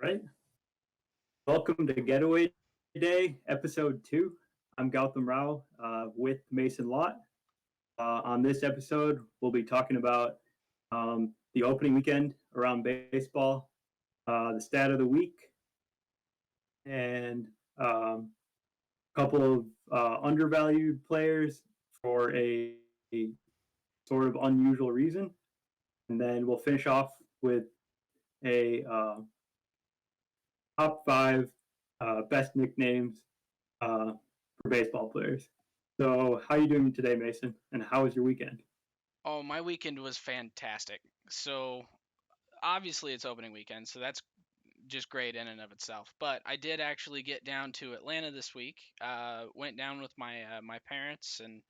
right. Welcome to Getaway Day, episode 2. I'm Gautam Rao with Mason Lott. On this episode, we'll be talking about the opening weekend around baseball, the stat of the week, and a couple of undervalued players for a sort of unusual reason. And then we'll finish off with a top 5 best nicknames for baseball players. So, how are you doing today, Mason? And how was your weekend? Oh, my weekend was fantastic. So, obviously it's opening weekend, so that's just great in and of itself. But I did actually get down to Atlanta this week. Went down with my parents and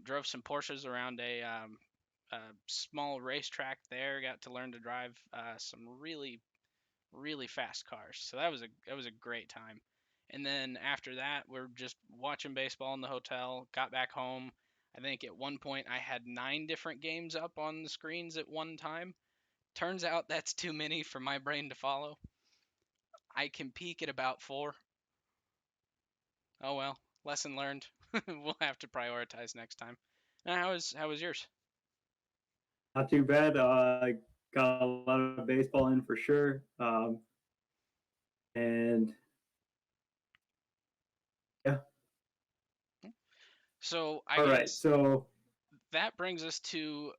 drove some Porsches around a small racetrack there. Got to learn to drive some really fast cars. So that was a great time. And then after that, we're just watching baseball in the hotel. Got back home. I think at one point I had 9 different games up on the screens at one time. Turns out that's too many for my brain to follow. I can peak at about 4. Oh well, lesson learned. We'll have to prioritize next time. Now, how was yours? Not too bad. Got a lot of baseball in for sure. And yeah, So I all right. guess So, that brings us to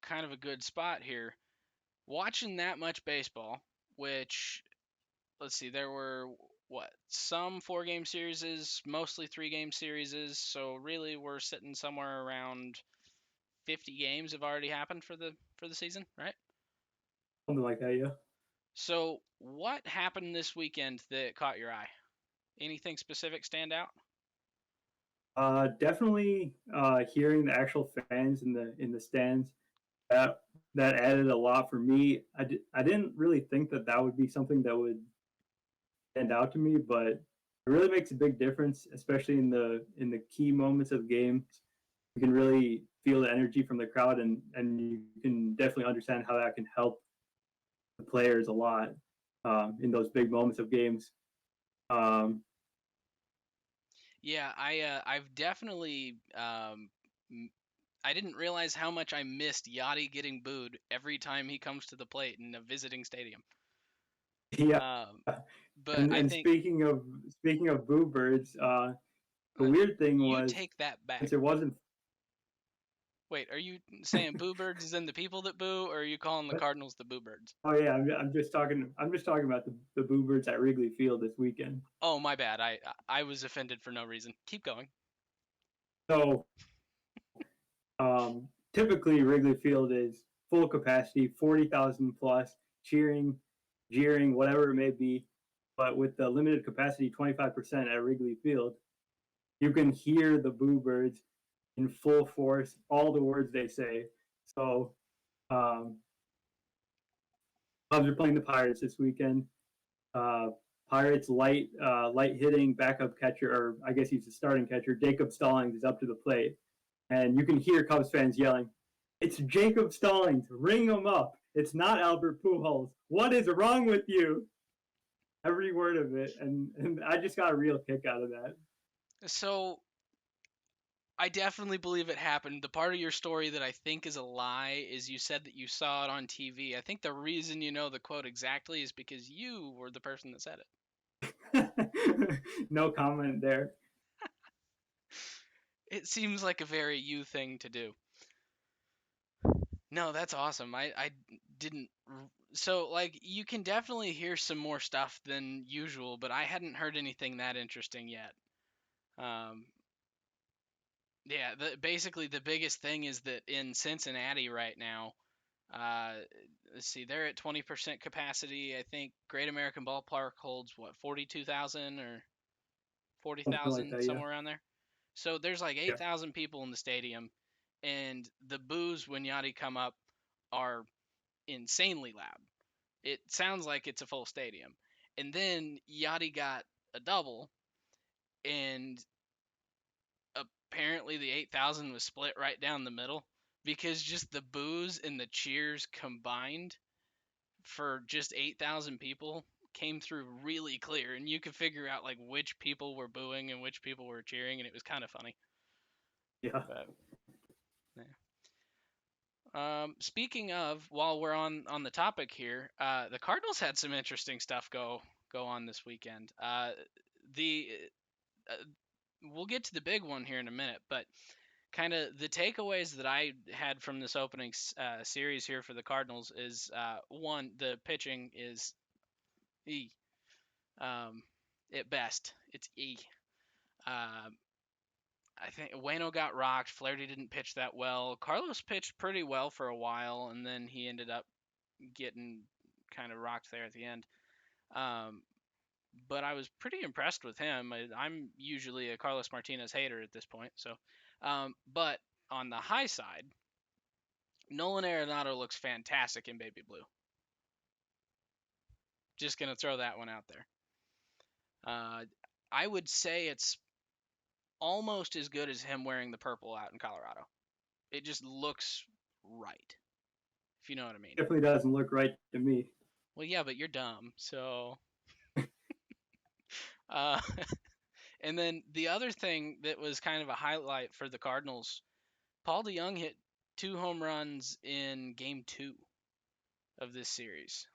kind of a good spot here. Watching that much baseball, which let's see, there were what some 4 game series, mostly 3 game series. So really, we're sitting somewhere around 50 games have already happened for the season, right? something like that, yeah. So what happened this weekend that caught your eye? Anything specific stand out? Definitely hearing the actual fans in the stands that that added a lot for me. I didn't really think that would be something that would stand out to me, but it really makes a big difference, especially in the key moments of games. You can really feel the energy from the crowd, and you can definitely understand how that can help the players a lot in those big moments of games. Um, Yeah, I've definitely I didn't realize how much I missed Yachty getting booed every time he comes to the plate in a visiting stadium. yeah, Um, but and I and think speaking of boo birds, the uh, weird thing you was take that back. since it wasn't. Wait, are you saying boo birds is in the people that boo, or are you calling the Cardinals the boo birds? Oh yeah, I'm just talking. I'm just talking about the boo birds at Wrigley Field this weekend. Oh, my bad. I was offended for no reason. Keep going. So typically Wrigley Field is full capacity, 40,000 plus, cheering, jeering, whatever it may be. But with the limited capacity, 25% at Wrigley Field, you can hear the boo birds in full force, all the words they say. So, um, Cubs are playing the Pirates this weekend. Uh, Pirates light hitting backup catcher, or I guess he's the starting catcher. Jacob Stallings is up to the plate, and you can hear Cubs fans yelling, "It's Jacob Stallings! Ring him up! It's not Albert Pujols! What is wrong with you?" Every word of it, and I just got a real kick out of that. So I definitely believe it happened. The part of your story that I think is a lie is you said that you saw it on TV. I think the reason you know the quote exactly is because you were the person that said it. No comment there. It seems like a very you thing to do. No, that's awesome. I didn't. So, like, you can definitely hear some more stuff than usual, but I hadn't heard anything that interesting yet. Um, yeah, basically, the biggest thing is that in Cincinnati right now, uh, let's see, they're at 20% capacity. I think Great American Ballpark holds, what, 42,000 or Something like 40,000, that, yeah. somewhere around there. So there's like Yeah. 8,000 people in the stadium, and the boos when Yachty come up are insanely loud. It sounds like it's a full stadium. And then Yachty got a double, and apparently the 8,000 was split right down the middle because just the boos and the cheers combined for just 8,000 people came through really clear, and you could figure out like which people were booing and which people were cheering, and it was kind of funny. Yeah. But, yeah. Speaking of, while we're on the topic here, the Cardinals had some interesting stuff go on this weekend. The We'll get to the big one here in a minute, but kind of the takeaways that I had from this opening series here for the Cardinals is one, the pitching is E. At best, it's E. Uh, I think Wayno got rocked. Flaherty didn't pitch that well. Carlos pitched pretty well for a while, and then he ended up getting kind of rocked there at the end. Um, but I was pretty impressed with him. I'm usually a Carlos Martinez hater at this point, so. But on the high side, Nolan Arenado looks fantastic in baby blue. Just gonna throw that one out there. I would say it's almost as good as him wearing the purple out in Colorado. It just looks right, if you know what I mean. Definitely doesn't look right to me. Well, yeah, but you're dumb, so. uh, and then the other thing that was kind of a highlight for the Cardinals, Paul DeJong hit 2 home runs in Game 2 of this series.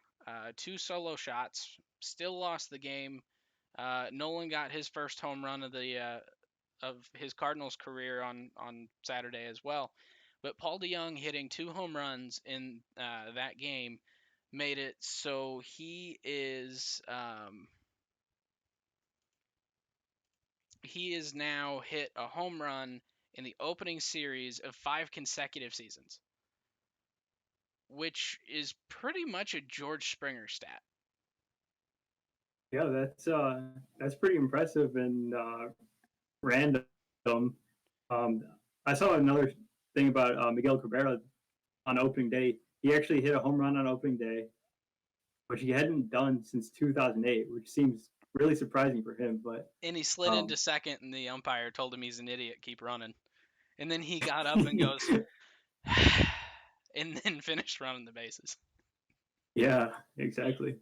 2 solo shots, still lost the game. Nolan got his first home run of his Cardinals career on Saturday as well. But Paul DeJong hitting 2 home runs in that game made it so he is now hit a home run in the opening series of 5 consecutive seasons, which is pretty much a George Springer stat. Yeah, that's pretty impressive and random. I saw another thing about Miguel Cabrera on opening day. He actually hit a home run on opening day, which he hadn't done since 2008, which seems really surprising for him. But And he slid into second, and the umpire told him he's an idiot, keep running. And then he got up and goes, and then finished running the bases. Yeah, exactly.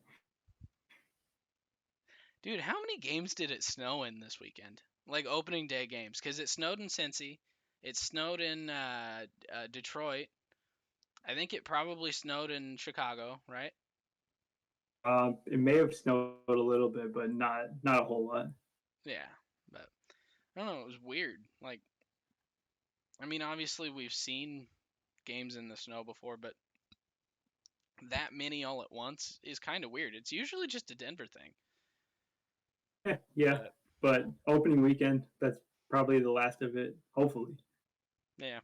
Dude, how many games did it snow in this weekend? Like opening day games, because it snowed in Cincy, it snowed in Detroit. I think it probably snowed in Chicago, right? It may have snowed a little bit, but not a whole lot. Yeah, but I don't know. It was weird. Like, I mean, obviously we've seen games in the snow before, but that many all at once is kind of weird. It's usually just a Denver thing. Yeah, but opening weekend, that's probably the last of it. Hopefully. Yeah,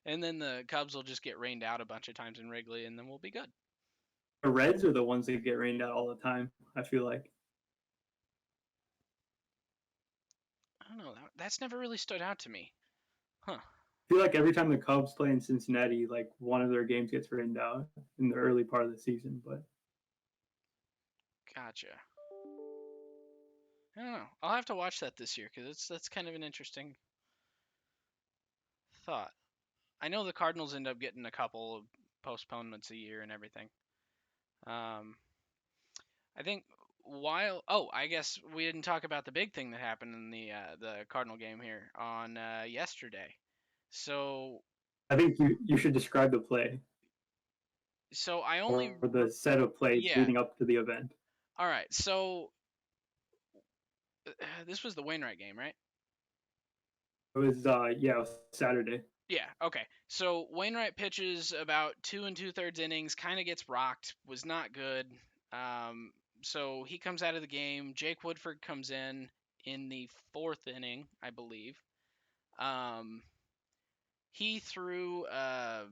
and then the Cubs will just get rained out a bunch of times in Wrigley, and then we'll be good. The Reds are the ones that get rained out all the time, I feel like. I don't know. That's never really stood out to me. Huh. I feel like every time the Cubs play in Cincinnati, like one of their games gets rained out in the early part of the season. But Gotcha. I don't know. I'll have to watch that this year because that's kind of an interesting thought. I know the Cardinals end up getting a couple of postponements a year and everything. I think I guess we didn't talk about the big thing that happened in the Cardinal game here on yesterday. So I think you should describe the play I only or the set of plays yeah. leading up to the event. All right. So this was the Wainwright game, right? It was Saturday. Yeah, okay. So Wainwright pitches about 2 2/3 innings, kind of gets rocked, was not good. So he comes out of the game. Jake Woodford comes in the 4th inning, I believe. He threw it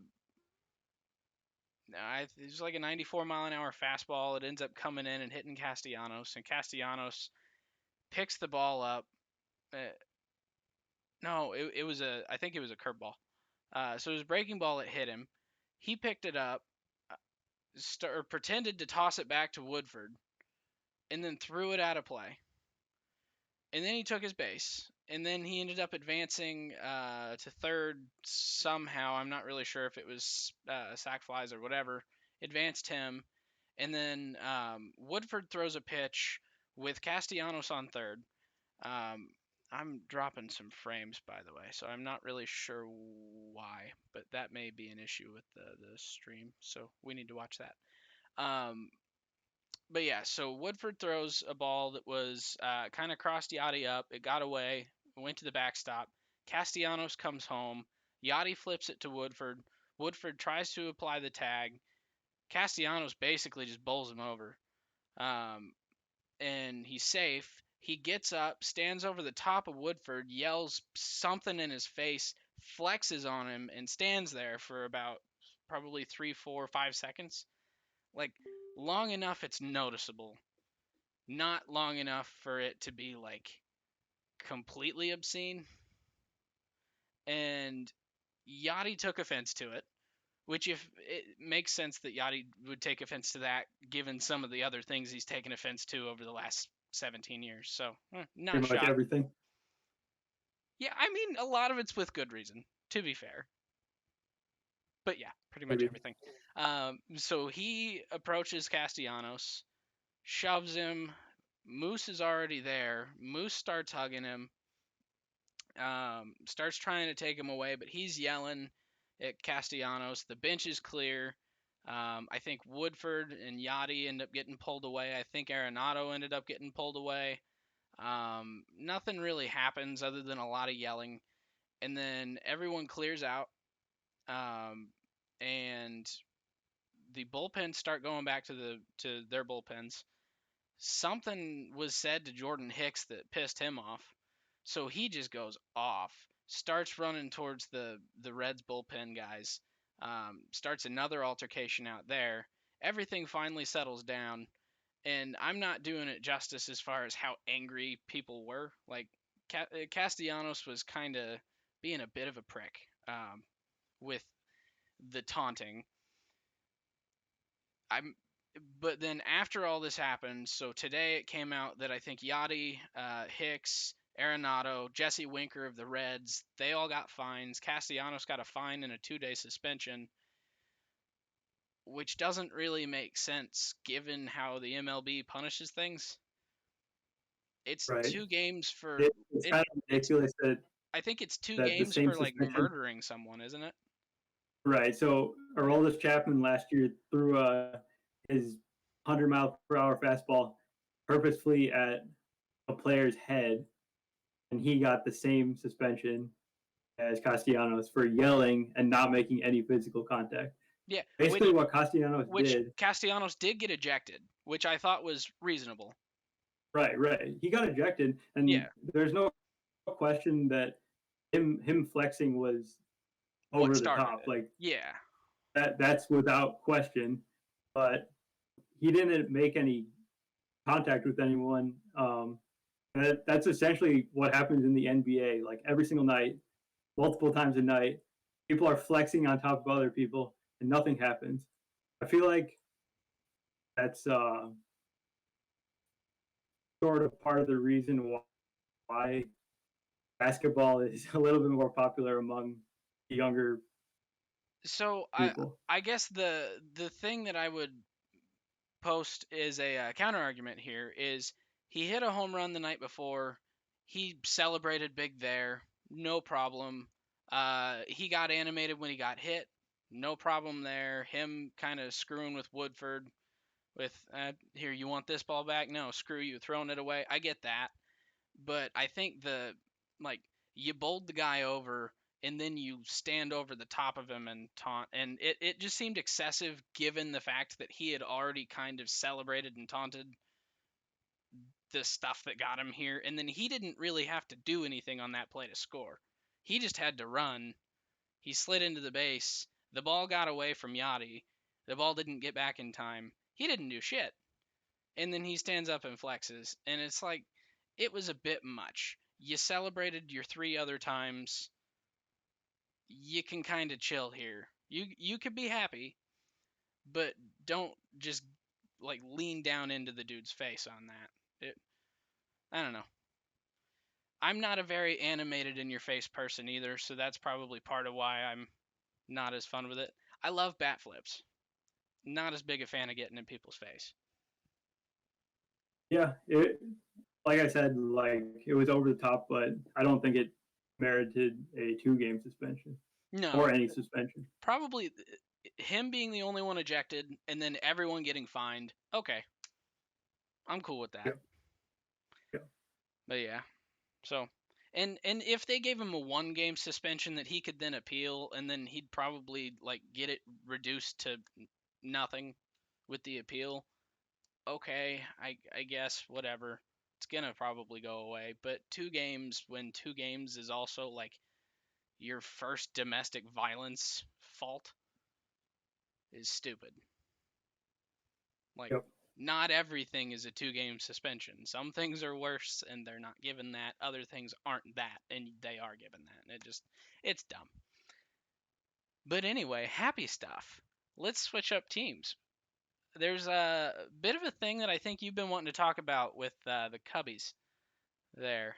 was like a 94-mile-an-hour fastball. It ends up coming in and hitting Castellanos, and Castellanos picks the ball up. No, I think it was a curveball. So it was a breaking ball that hit him. He picked it up, pretended to toss it back to Woodford, and then threw it out of play. And then he took his base, and then he ended up advancing to third somehow. I'm not really sure if it was sac flies or whatever. Advanced him, And then Woodford throws a pitch with Castellanos on third. I'm dropping some frames, by the way, so I'm not really sure why, but that may be an issue with the stream, so we need to watch that. But yeah, so Woodford throws a ball that was kind of crossed Yachty up. It got away, went to the backstop. Castellanos comes home. Yachty flips it to Woodford. Woodford tries to apply the tag. Castellanos basically just bowls him over. Um, and he's safe. He gets up, stands over the top of Woodford, yells something in his face, flexes on him, and stands there for about probably 3, 4, 5 seconds. Like, long enough it's noticeable, not long enough for it to be like completely obscene. And Yachty took offense to it, which if it makes sense that Yachty would take offense to that, given some of the other things he's taken offense to over the last 17 years. So not Pretty much shocking. everything. Yeah, I mean a lot of it's with good reason, to be fair. But yeah, pretty much Maybe. everything. So he approaches Castellanos, shoves him. Moose is already there. Moose starts hugging him. Starts trying to take him away, but he's yelling at Castellanos. The bench is clear. I think Woodford and Yachty end up getting pulled away. I think Arenado ended up getting pulled away. Nothing really happens other than a lot of yelling, and then everyone clears out, and the bullpens start going back to their bullpens. Something was said to Jordan Hicks that pissed him off. So he just goes off, starts running towards the Reds bullpen guys, starts another altercation out there. Everything finally settles down, and I'm not doing it justice as far as how angry people were. Like Castellanos was kind of being a bit of a prick with the taunting. I'm but then after all this happened, so today it came out that I think Yachty, Hicks, Arenado, Jesse Winker of the Reds, they all got fines. Castellanos got a fine and a 2-day suspension, which doesn't really make sense given how the MLB punishes things. It's Right. 2 games for It's kind of it's ridiculous that I think it's two the games same for like suspension. murdering someone, isn't it? Right. So Aroldis Chapman last year threw his 100-mile-per-hour fastball purposefully at a player's head, and he got the same suspension as Castellanos for yelling and not making any physical contact. Yeah, Basically, what Castellanos which did. Castellanos did get ejected, which I thought was reasonable. Right. He got ejected, and Yeah. there's no question that him flexing was What over the started top. it? Like Yeah. that's without question. But he didn't make any contact with anyone. That's essentially what happens in the NBA. Like every single night, multiple times a night, people are flexing on top of other people, and nothing happens. I feel like that's sort of part of the reason why basketball is a little bit more popular among younger So people. I guess the thing that I would post is a counter argument here is he hit a home run the night before. He celebrated big there, no problem. He got animated when he got hit, no problem there. Him kind of screwing with Woodford with here, you want this ball back? No, screw you, throwing it away. I get that, but I think like you bowled the guy over and then you stand over the top of him and taunt, and it just seemed excessive given the fact that he had already kind of celebrated and taunted the stuff that got him here, and then he didn't really have to do anything on that play to score. He just had to run. He slid into the base. The ball got away from Yachty. The ball didn't get back in time. He didn't do shit. And then he stands up and flexes, and it's like it was a bit much. You celebrated your 3 other times. You can kind of chill here. You could be happy, but don't just like lean down into the dude's face on that. I don't know. I'm not a very animated in your face person either, so that's probably part of why I'm not as fun with it. I love bat flips. not as big a fan of getting in people's face. Yeah, like I said, like it was over the top, but I don't think it merited a 2-game suspension or No, any suspension. probably him being the only one ejected and then everyone getting fined. Okay, I'm cool with that. Yeah, yeah, But yeah, so and if they gave him a 1-game suspension that he could then appeal, and then he'd probably like get it reduced to nothing with the appeal. Okay, I guess whatever. It's gonna probably go away. But 2 games when 2 games is also like your first domestic violence fault is stupid. Like, yep. not everything is a 2-game suspension. Some things are worse and they're not given that. Other things aren't that and they are given that. And it's dumb. But anyway, happy stuff. Let's switch up teams. There's a bit of a thing that I think you've been wanting to talk about with the Cubbies there.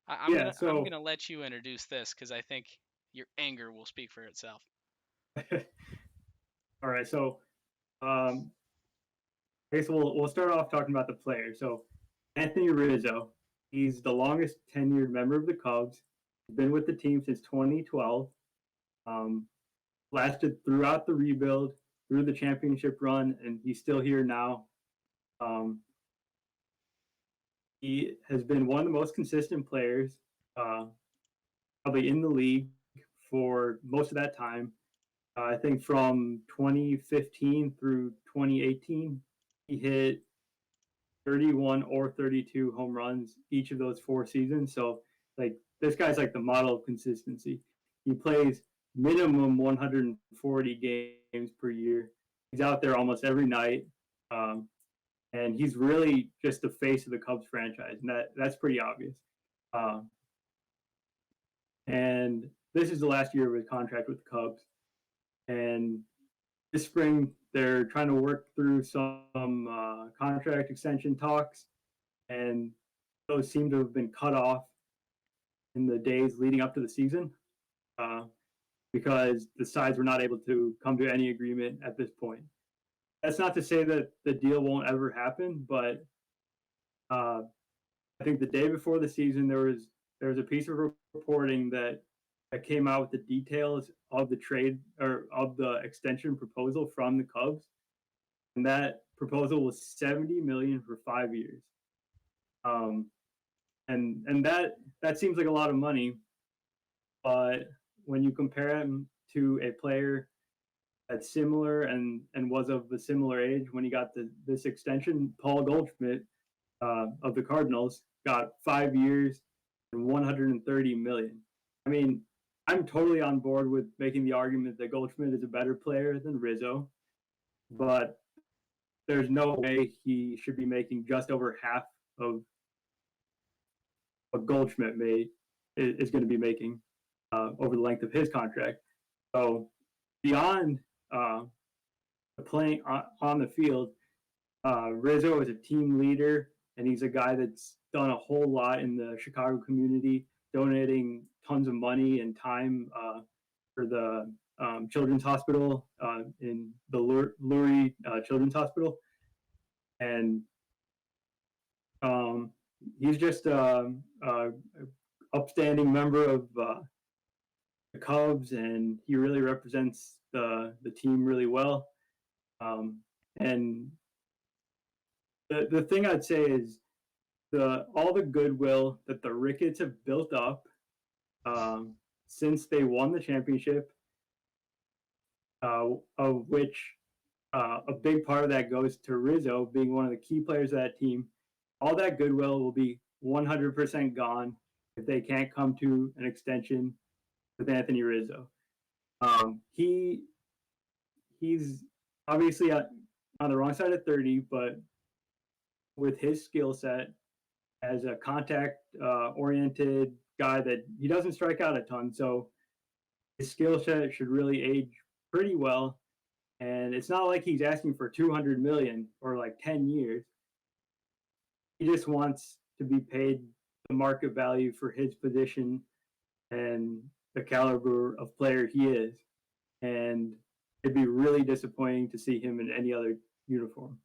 Yeah. I'm So, gonna let you introduce this because I think your anger will speak for itself. all right. So, um, I guess we'll start off talking about the player. So, Anthony Rizzo, he's the longest tenured member of the Cubs. He's been with the team since 2012. Um, lasted throughout the rebuild, through the championship run, and he's still here now. Um, he has been one of the most consistent players, uh, probably in the league for most of that time. I think from 2015 through 2018, he hit 31 or 32 home runs each of those 4 seasons. So, like, this guy's like the model of consistency. He plays minimum 140 games per year. He's out there almost every night. Um, and he's really just the face of the Cubs franchise, and that's pretty obvious. Um, and this is the last year of his contract with the Cubs. And this spring, they're trying to work through some contract extension talks, and those seem to have been cut off in the days leading up to the season uh, because the sides were not able to come to any agreement at this point. That's not to say that the deal won't ever happen, but uh, I think the day before the season there was a piece of reporting that came out with the details of the trade or of the extension proposal from the Cubs, and that proposal was 70 million for 5 years. Um, and that seems like a lot of money, but when you compare him to a player that's similar and was of a similar age when he got this extension, Paul Goldschmidt of the Cardinals got 5 years and 130 million. I mean, I'm totally on board with making the argument that Goldschmidt is a better player than Rizzo, but there's no way he should be making just over half of what Goldschmidt made is going to be making over the length of his contract. So beyond the playing on the field, Rizzo is a team leader, and he's a guy that's done a whole lot in the Chicago community, donating tons of money and time for the Children's Hospital in the Lurie Children's Hospital, and he's just an upstanding member of the Cubs, and he really represents the team really well. And the thing I'd say is all the goodwill that the Ricketts have built up since they won the championship, of which a big part of that goes to Rizzo being one of the key players of that team. All that goodwill will be 100% gone if they can't come to an extension with Anthony Rizzo. He's obviously on the wrong side of 30, but with his skill set as a contact oriented guy, that he doesn't strike out a ton, so his skill set should really age pretty well. And it's not like he's asking for 200 million or like 10 years. He just wants to be paid the market value for his position and the caliber of player he is. And it'd be really disappointing to see him in any other uniform.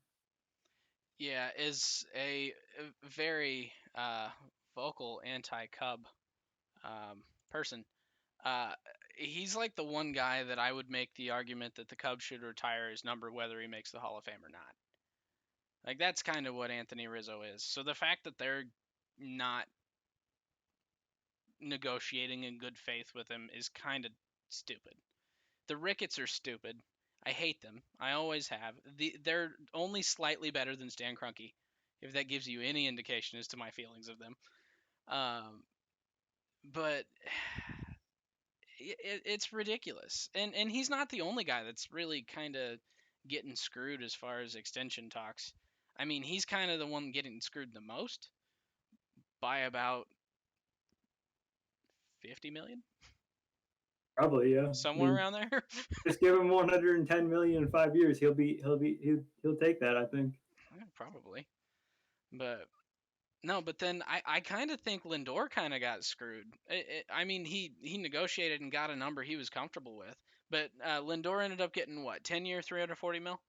Yeah, is a very vocal anti-Cub person. Uh, he's like the one guy that I would make the argument that the Cubs should retire his number whether he makes the Hall of Fame or not. Like that's kind of what Anthony Rizzo is. So the fact that they're not negotiating in good faith with him is kind of stupid. The Ricketts are stupid. I hate them. I always have. They're only slightly better than Stan Kroenke, if that gives you any indication as to my feelings of them. Um, but it's ridiculous, and he's not the only guy that's really kind of getting screwed as far as extension talks. I mean, he's kind of the one getting screwed the most by about 50 million, Probably, yeah. I somewhere mean, around there. just give him 110 million in 5 years. He'll take that. I think. Probably, but no, but then I kind of think Lindor kind of got screwed. I mean, he negotiated and got a number he was comfortable with, but Lindor ended up getting what, 10-year, 340 mil?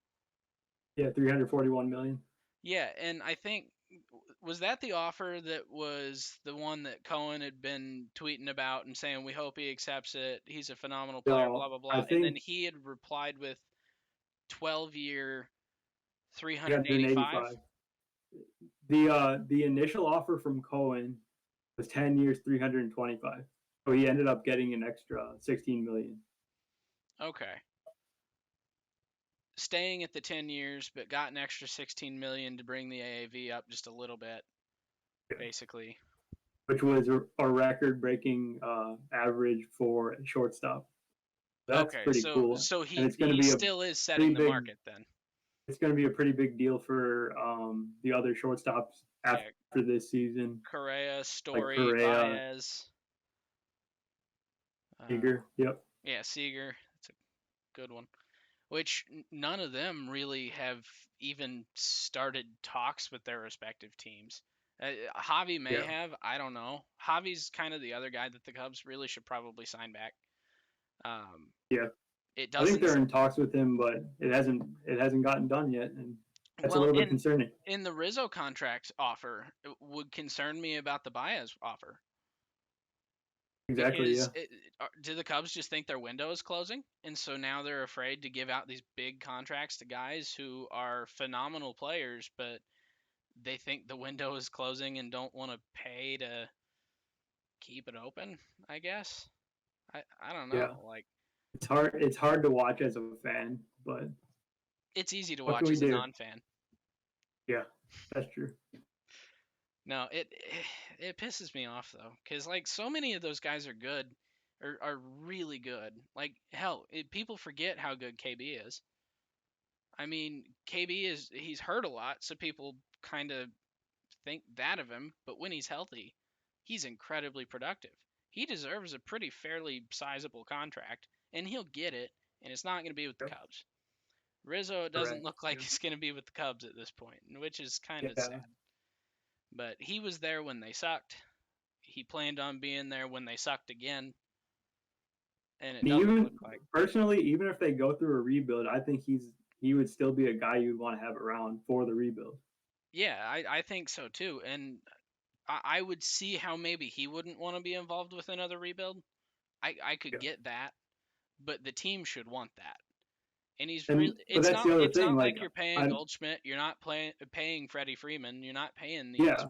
Yeah, 341 million. Yeah, and I think was that the offer that was the one that Cohen had been tweeting about and saying we hope he accepts it. He's a phenomenal player, blah So blah I blah. And then think he had replied with 12-year, 385. 385. The initial offer from Cohen was 10 years, 325. So he ended up getting an extra 16 million. Okay. Staying at the 10 years, but got an extra 16 million to bring the AAV up just a little bit, Yeah. basically. Which was a record-breaking average for a shortstop. That's Okay, pretty cool, so and he it's going to he be a still is pretty setting the big. market then. It's going to be a pretty big deal for the other shortstops Yeah, after this season, Correa, like Story, Correa, Baez. Eager. Yep. Yeah, Seager. That's a good one. Which none of them really have even started talks with their respective teams. Javi may Yeah. have. I don't know. Javi's kind of the other guy that the Cubs really should probably sign back. Um, Yeah. it I think doesn't. they're in talks with him, but it hasn't gotten done yet, and that's a Well, little bit concerning. in the Rizzo contract offer, it would concern me about the Baez offer Exactly. because Yeah. do the Cubs just think their window is closing, and so now they're afraid to give out these big contracts to guys who are phenomenal players, but they think the window is closing and don't want to pay to keep it open, I guess. I don't Yeah. know. Like It's hard to watch as a fan, but it's easy to what can watch we as a do? non-fan. Yeah, that's true. No, it pisses me off though, cuz like so many of those guys are good or are really good. Like hell, people forget how good KB is. I mean, KB he's hurt a lot, so people kind of think that of him, but when he's healthy, he's incredibly productive. He deserves a pretty fairly sizable contract, and he'll get it, and it's not going to be with the Yep. Cubs. Rizzo doesn't Correct. look like Yeah. he's going to be with the Cubs at this point, which is kind of Yeah. sad. But he was there when they sucked. He planned on being there when they sucked again, and it doesn't look Even like. personally, even if they go through a rebuild, I think he would still be a guy you'd want to have around for the rebuild. Yeah, I think so too, and I would see how maybe he wouldn't want to be involved with another rebuild. I could Yeah. get that, but the team should want that. And he's And really but that's the other it's thing. not Like like you're paying I Goldschmidt, you're not paying Freddie Freeman, you're not paying these. yeah,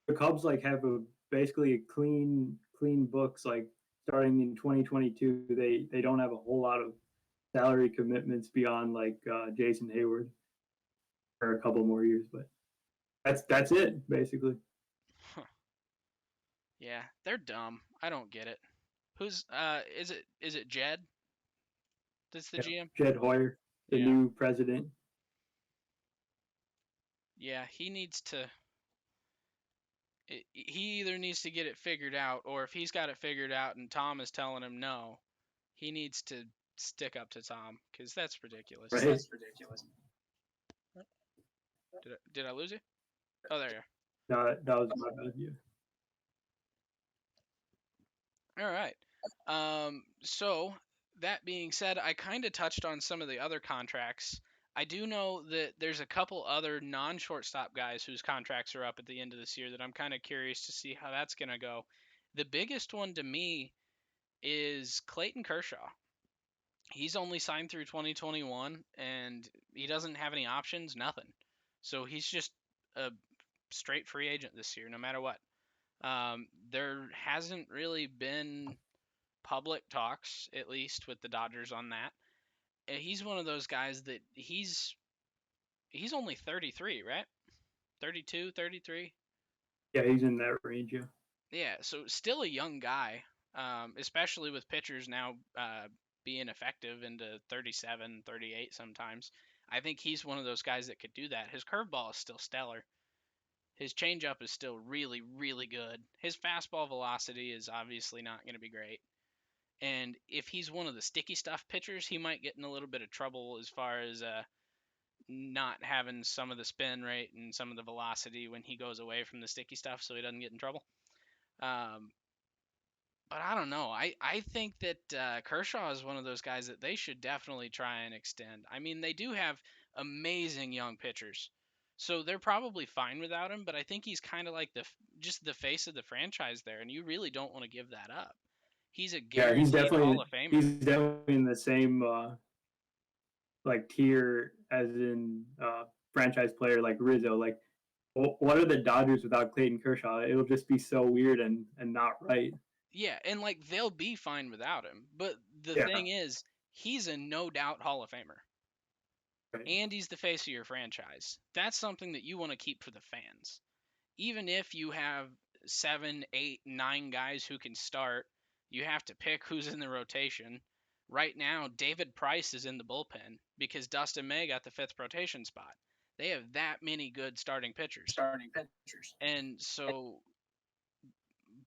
the Cubs like have a basically a clean books. Like starting in 2022, they don't have a whole lot of salary commitments beyond like Jason Hayward for a couple more years, but that's it basically. Huh. Yeah, they're dumb. I don't get it. Who's is it Jed? That's the Yeah. GM? Jed Hoyer, the Yeah. new president. Yeah, he needs to he either needs to get it figured out, or if he's got it figured out and Tom is telling him no, he needs to stick up to Tom because that's ridiculous. Right? Did I lose you? Oh, there you That was my bad. Yeah. are. All right. So that being said, I kind of touched on some of the other contracts. I do know that there's a couple other non-shortstop guys whose contracts are up at the end of this year that I'm kind of curious to see how that's going to go. The biggest one to me is Clayton Kershaw. He's only signed through 2021 and he doesn't have any options, nothing. So he's just a straight free agent this year, no matter what. There hasn't really been public talks, at least with the Dodgers on that. He's one of those guys that he's only 33, right? 32, 33. Yeah, he's in that range. Yeah. Yeah, so still a young guy, especially with pitchers now being effective into 37, 38 sometimes. I think he's one of those guys that could do that. His curveball is still stellar. His changeup is still really, really good. His fastball velocity is obviously not going to be great. And if he's one of the sticky stuff pitchers, he might get in a little bit of trouble as far as not having some of the spin rate and some of the velocity when he goes away from the sticky stuff, so he doesn't get in trouble. Um, but I don't know. I think that Kershaw is one of those guys that they should definitely try and extend. I mean, they do have amazing young pitchers, so they're probably fine without him. But I think he's kind of like just the face of the franchise there, and you really don't want to give that up. He's a Yeah, guaranteed Hall of Famer. he's definitely in the same like tier as in franchise player like Rizzo. Like, what are the Dodgers without Clayton Kershaw? It'll just be so weird and not right. Yeah, and like they'll be fine without him. But the Yeah, thing is, he's a no doubt Hall of Famer. right. And he's the face of your franchise. That's something that you want to keep for the fans. Even if you have 7, 8, 9 guys who can start, you have to pick who's in the rotation. Right now, David Price is in the bullpen because Dustin May got the fifth rotation spot. They have that many good starting pitchers. And so,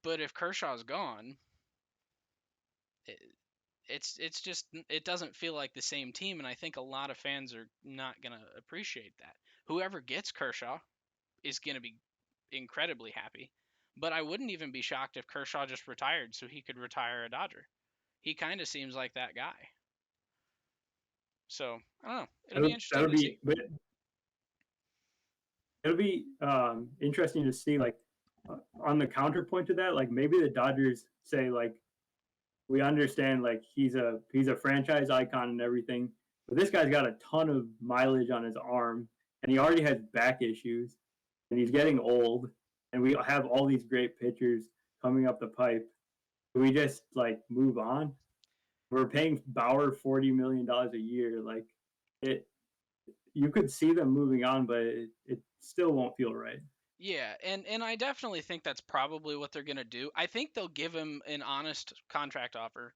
but if Kershaw's gone, it's just it doesn't feel like the same team, and I think a lot of fans are not going to appreciate that. Whoever gets Kershaw is going to be incredibly happy, but I wouldn't even be shocked if Kershaw just retired so he could retire a Dodger. He kind of seems like that guy. So, I don't know. It'll be interesting That'll to see. be, but it'll be interesting to see like on the counterpoint to that, like maybe the Dodgers say like we understand like he's a franchise icon and everything, but this guy's got a ton of mileage on his arm, and he already has back issues, and he's getting old, and we have all these great pitchers coming up the pipe. We just like move on. We're paying Bauer $40 million a year. Like it, you could see them moving on, but it still won't feel right. Yeah, and I definitely think that's probably what they're going to do. I think they'll give him an honest contract offer,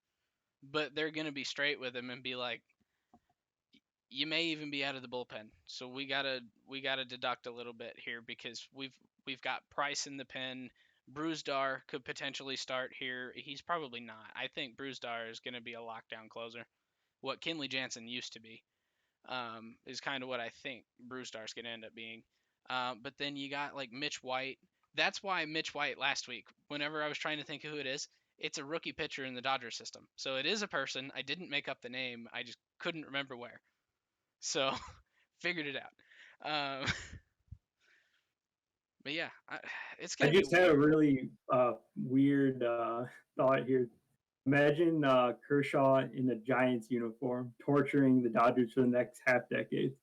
but they're going to be straight with him and be like, you may even be out of the bullpen. So we gotta deduct a little bit here because we've got Price in the pen. Bruzdar could potentially start here. He's probably not. I think Bruzdar is going to be a lockdown closer. What Kenley Jansen used to be is kind of what I think Brewstar's going to end up being. But then you got like Mitch White. That's why Mitch White last week, whenever I was trying to think of who it is, it's a rookie pitcher in the Dodger system. So it is a person. I didn't make up the name. I just couldn't remember where. So figured it out. But yeah, it's I gonna be just had weird. a really weird thought here. Imagine Kershaw in a Giants uniform torturing the Dodgers for the next half decade.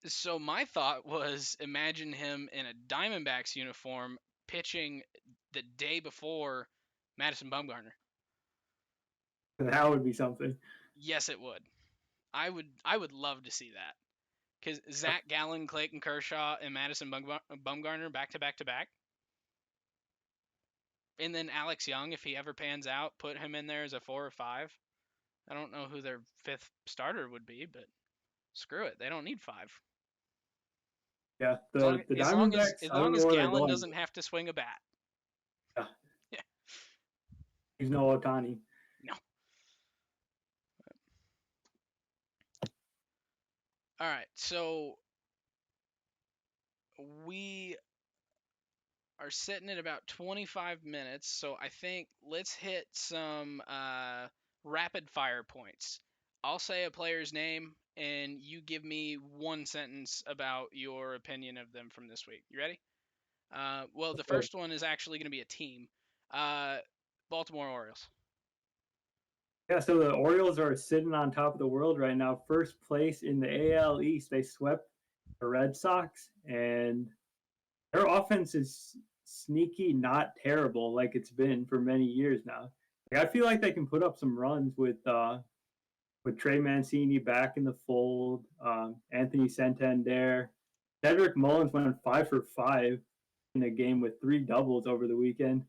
So my thought was, imagine him in a Diamondbacks uniform pitching the day before Madison Bumgarner. That would be something. Yes, it would. I would love to see that because Zach Gallen, Clayton Kershaw, and Madison Bumgarner back to back to back, and then Alex Young, if he ever pans out, put him in there as a 4 or 5. I don't know who their fifth starter would be, but screw it, they don't need 5. Yeah, As long the as long as Diamondbacks. as I don't long know as where they're Gallen going. doesn't have to swing a bat. Yeah, Yeah, he's no Otani. no. All right, so we are sitting at about 25 minutes, so I think let's hit some rapid fire points. I'll say a player's name, and you give me one sentence about your opinion of them from this week. You ready? Well, the So, first one is actually going to be a team. Uh, Baltimore Orioles. yeah, so the Orioles are sitting on top of the world right now, first place in the AL East. They swept the Red Sox, and their offense is sneaky, not terrible like it's been for many years now. Like, I feel like they can put up some runs with Trey Mancini back in the fold, Anthony Santander. Cedric Mullins went 5 for 5 in a game with 3 doubles over the weekend.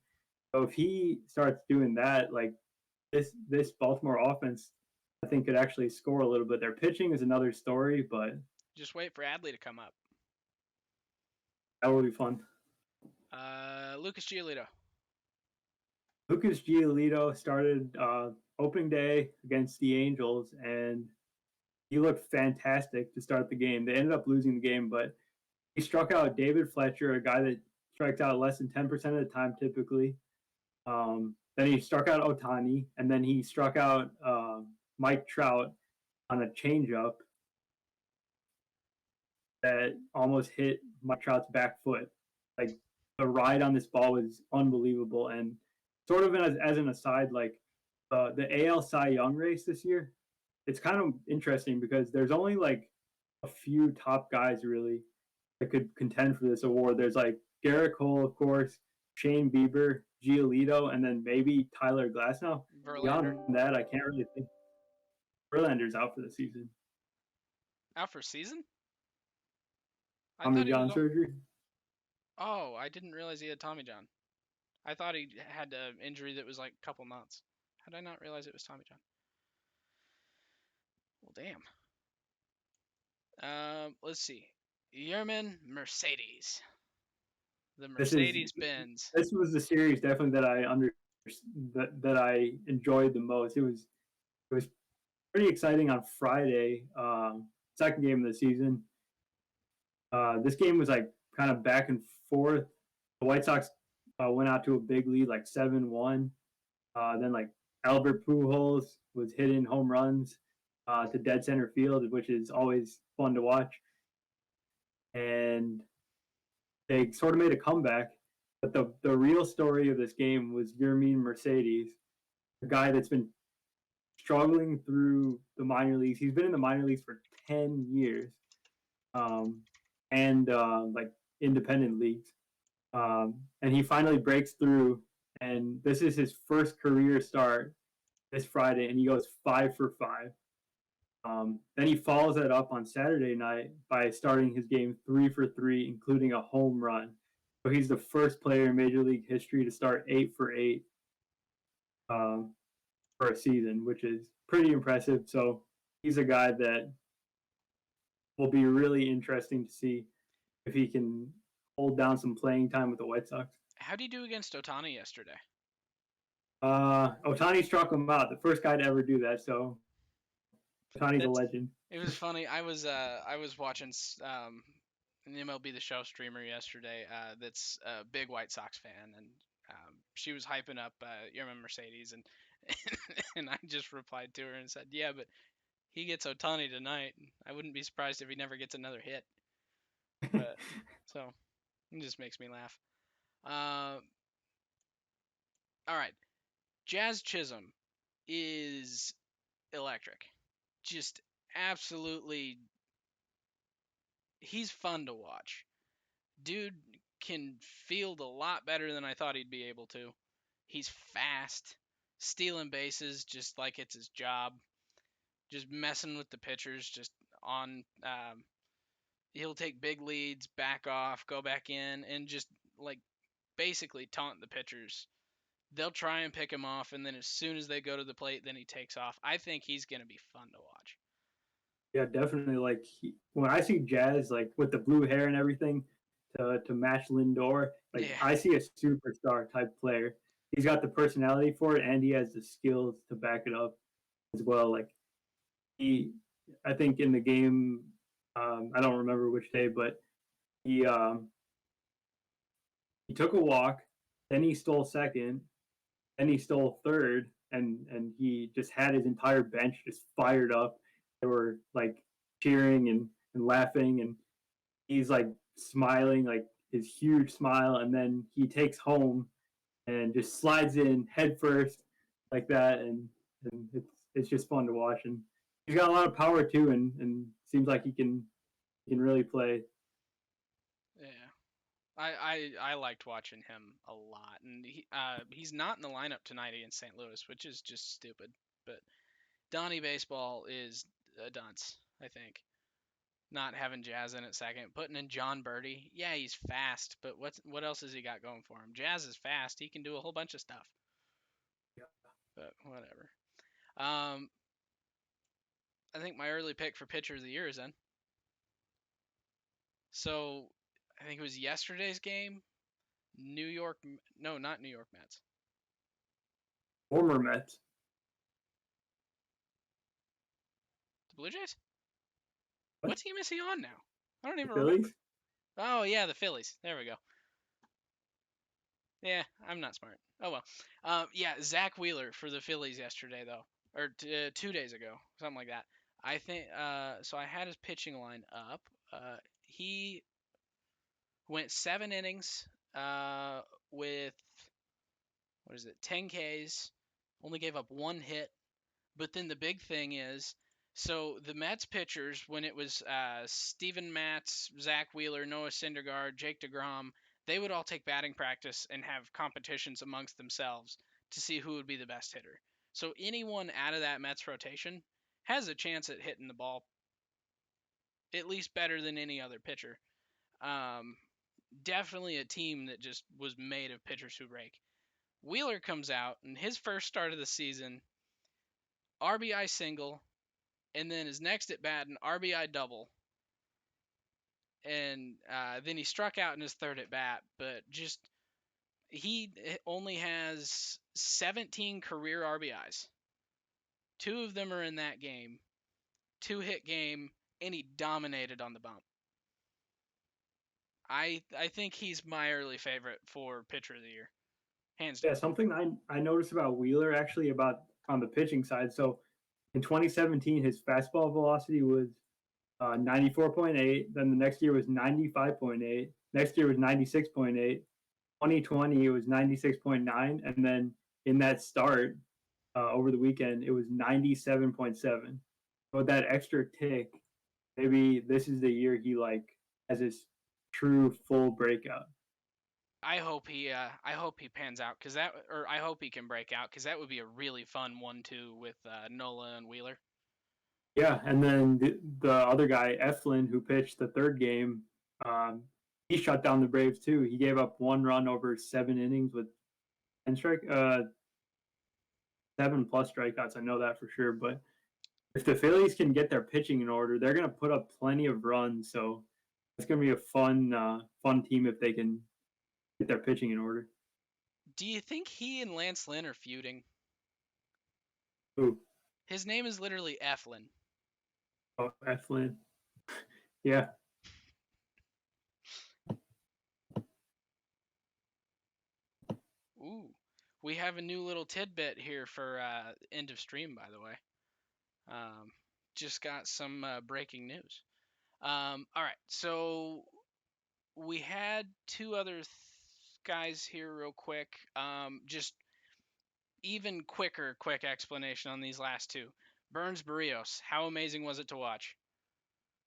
So if he starts doing that, like this Baltimore offense, I think could actually score a little bit. Their pitching is another story, but Just wait for Adley to come up. that will be fun. Lucas Giolito. Lucas Giolito started opening day against the Angels, and he looked fantastic to start the game. They ended up losing the game, but he struck out David Fletcher, a guy that strikes out less than 10% of the time typically. Then he struck out Otani, and then he struck out Mike Trout on a changeup that almost hit Mike Trout's back foot. Like the ride on this ball was unbelievable. And sort of as an aside, like the AL Cy Young race this year, it's kind of interesting because there's only like a few top guys really that could contend for this award. There's like Garrett Cole, of course, Shane Bieber, Giolito, and then maybe Tyler Glasnow. Verlander. Beyond that, I can't really think. Verlander's out for the season. Out for season? I Tommy thought he John was. surgery. Oh, I didn't realize he had Tommy John. I thought he had an injury that was like a couple months. How did I not realize it was Tommy John? Well, damn. Let's see. Yerman Mercedes. The This is Mercedes Benz. this was the series definitely that I enjoyed the most. It was pretty exciting on Friday, second game of the season. This game was like kind of back and forth. The White Sox went out to a big lead, like 7-1. Then like Albert Pujols was hitting home runs to dead center field, which is always fun to watch. And they sort of made a comeback. But the real story of this game was Yermin Mercedes, a guy that's been struggling through the minor leagues. He's been in the minor leagues for 10 years, and like independent leagues. And he finally breaks through, and this is his first career start this Friday, and he goes 5 for 5. Then he follows that up on Saturday night by starting his game 3 for 3, including a home run. So he's the first player in Major League history to start 8 for 8 for a season, which is pretty impressive. So he's a guy that will be really interesting to see if he can hold down some playing time with the White Sox. How did he do against Otani yesterday? Otani struck him out, the first guy to ever do that. So Otani's a legend. It was funny. I was watching an MLB The Show streamer yesterday that's a big White Sox fan, and she was hyping up Yerman Mercedes, and and I just replied to her and said, "Yeah, but he gets Otani tonight. I wouldn't be surprised if he never gets another hit." But, so it just makes me laugh. All right, Jazz Chisholm is electric. Just absolutely, he's fun to watch. Dude can field a lot better than I thought he'd be able to. He's fast, stealing bases just like it's his job, just messing with the pitchers, just on. He'll take big leads, back off, go back in, and just like basically taunt the pitchers. They'll try and pick him off, and then as soon as they go to the plate, then he takes off. I think he's going to be fun to watch. Yeah, definitely. Like when I see Jazz, like with the blue hair and everything, to match Lindor, like Yeah. I see a superstar type player. He's got the personality for it, and he has the skills to back it up as well. Like I think in the game, I don't remember which day, but he took a walk, then he stole second, then he stole third, and he just had his entire bench just fired up. They were like cheering and laughing, and he's like smiling, like his huge smile, and then he takes home and just slides in head first like that, and it's just fun to watch. And he's got a lot of power too, and seems like he can really play. Yeah. I liked watching him a lot, and he's not in the lineup tonight against St. Louis, which is just stupid. But Donnie Baseball is a dunce, I think. Not having Jazz in at second, putting in John Birdie. Yeah, he's fast, but what else has he got going for him? Jazz is fast. He can do a whole bunch of stuff. But whatever. Um, I think my early pick for pitcher of the year is in. So I think it was yesterday's game. New York, no, not New York Mets. Former Mets. The Blue Jays? What? What team is he on now? I don't even The remember. Phillies? Oh yeah, the Phillies. There we go. Yeah, I'm not smart. Oh well. Yeah, Zach Wheeler for the Phillies yesterday though, or 2 days ago, something like that. I think. So I had his pitching line up. He went 7 innings. With what is it? 10 Ks. Only gave up one hit. But then the big thing is, so the Mets pitchers, when it was Steven Matz, Zach Wheeler, Noah Syndergaard, Jake DeGrom, they would all take batting practice and have competitions amongst themselves to see who would be the best hitter. So anyone out of that Mets rotation has a chance at hitting the ball at least better than any other pitcher. Um, Definitely a team that just was made of pitchers who rake. Wheeler comes out, and his first start of the season, RBI single, and then his next at bat, an RBI double. And then he struck out in his third at bat, but just he only has 17 career RBIs. Two of them are in that game, 2-hit game, and he dominated on the bump. I think he's my early favorite for pitcher of the year, hands down. Yeah, something I noticed about Wheeler actually about on the pitching side. So in 2017, his fastball velocity was 94.8. Then the next year was 95.8. Next year was 96.8. 2020 it was 96.9, and then in that start over the weekend it was 97.7. So with that extra tick, maybe this is the year he like has his true full breakout. I hope he pans out because that, or I hope he can break out because that would be a really fun 1-2 with Nola and Wheeler. Yeah, and then the other guy, Eflin, who pitched the third game, um, he shut down the Braves too. He gave up one run over 7 innings with 7+ strikeouts. I know that for sure. But if the Phillies can get their pitching in order, they're going to put up plenty of runs. So it's going to be a fun team if they can get their pitching in order. Do you think he and Lance Lynn are feuding? Ooh, His name is literally Eflin. oh, Eflin. Yeah. Ooh, we have a new little tidbit here for end of stream, by the way. Just got some breaking news. All right, so we had two other guys here real quick. Just even quick explanation on these last two. Burns Barrios, how amazing was it to watch?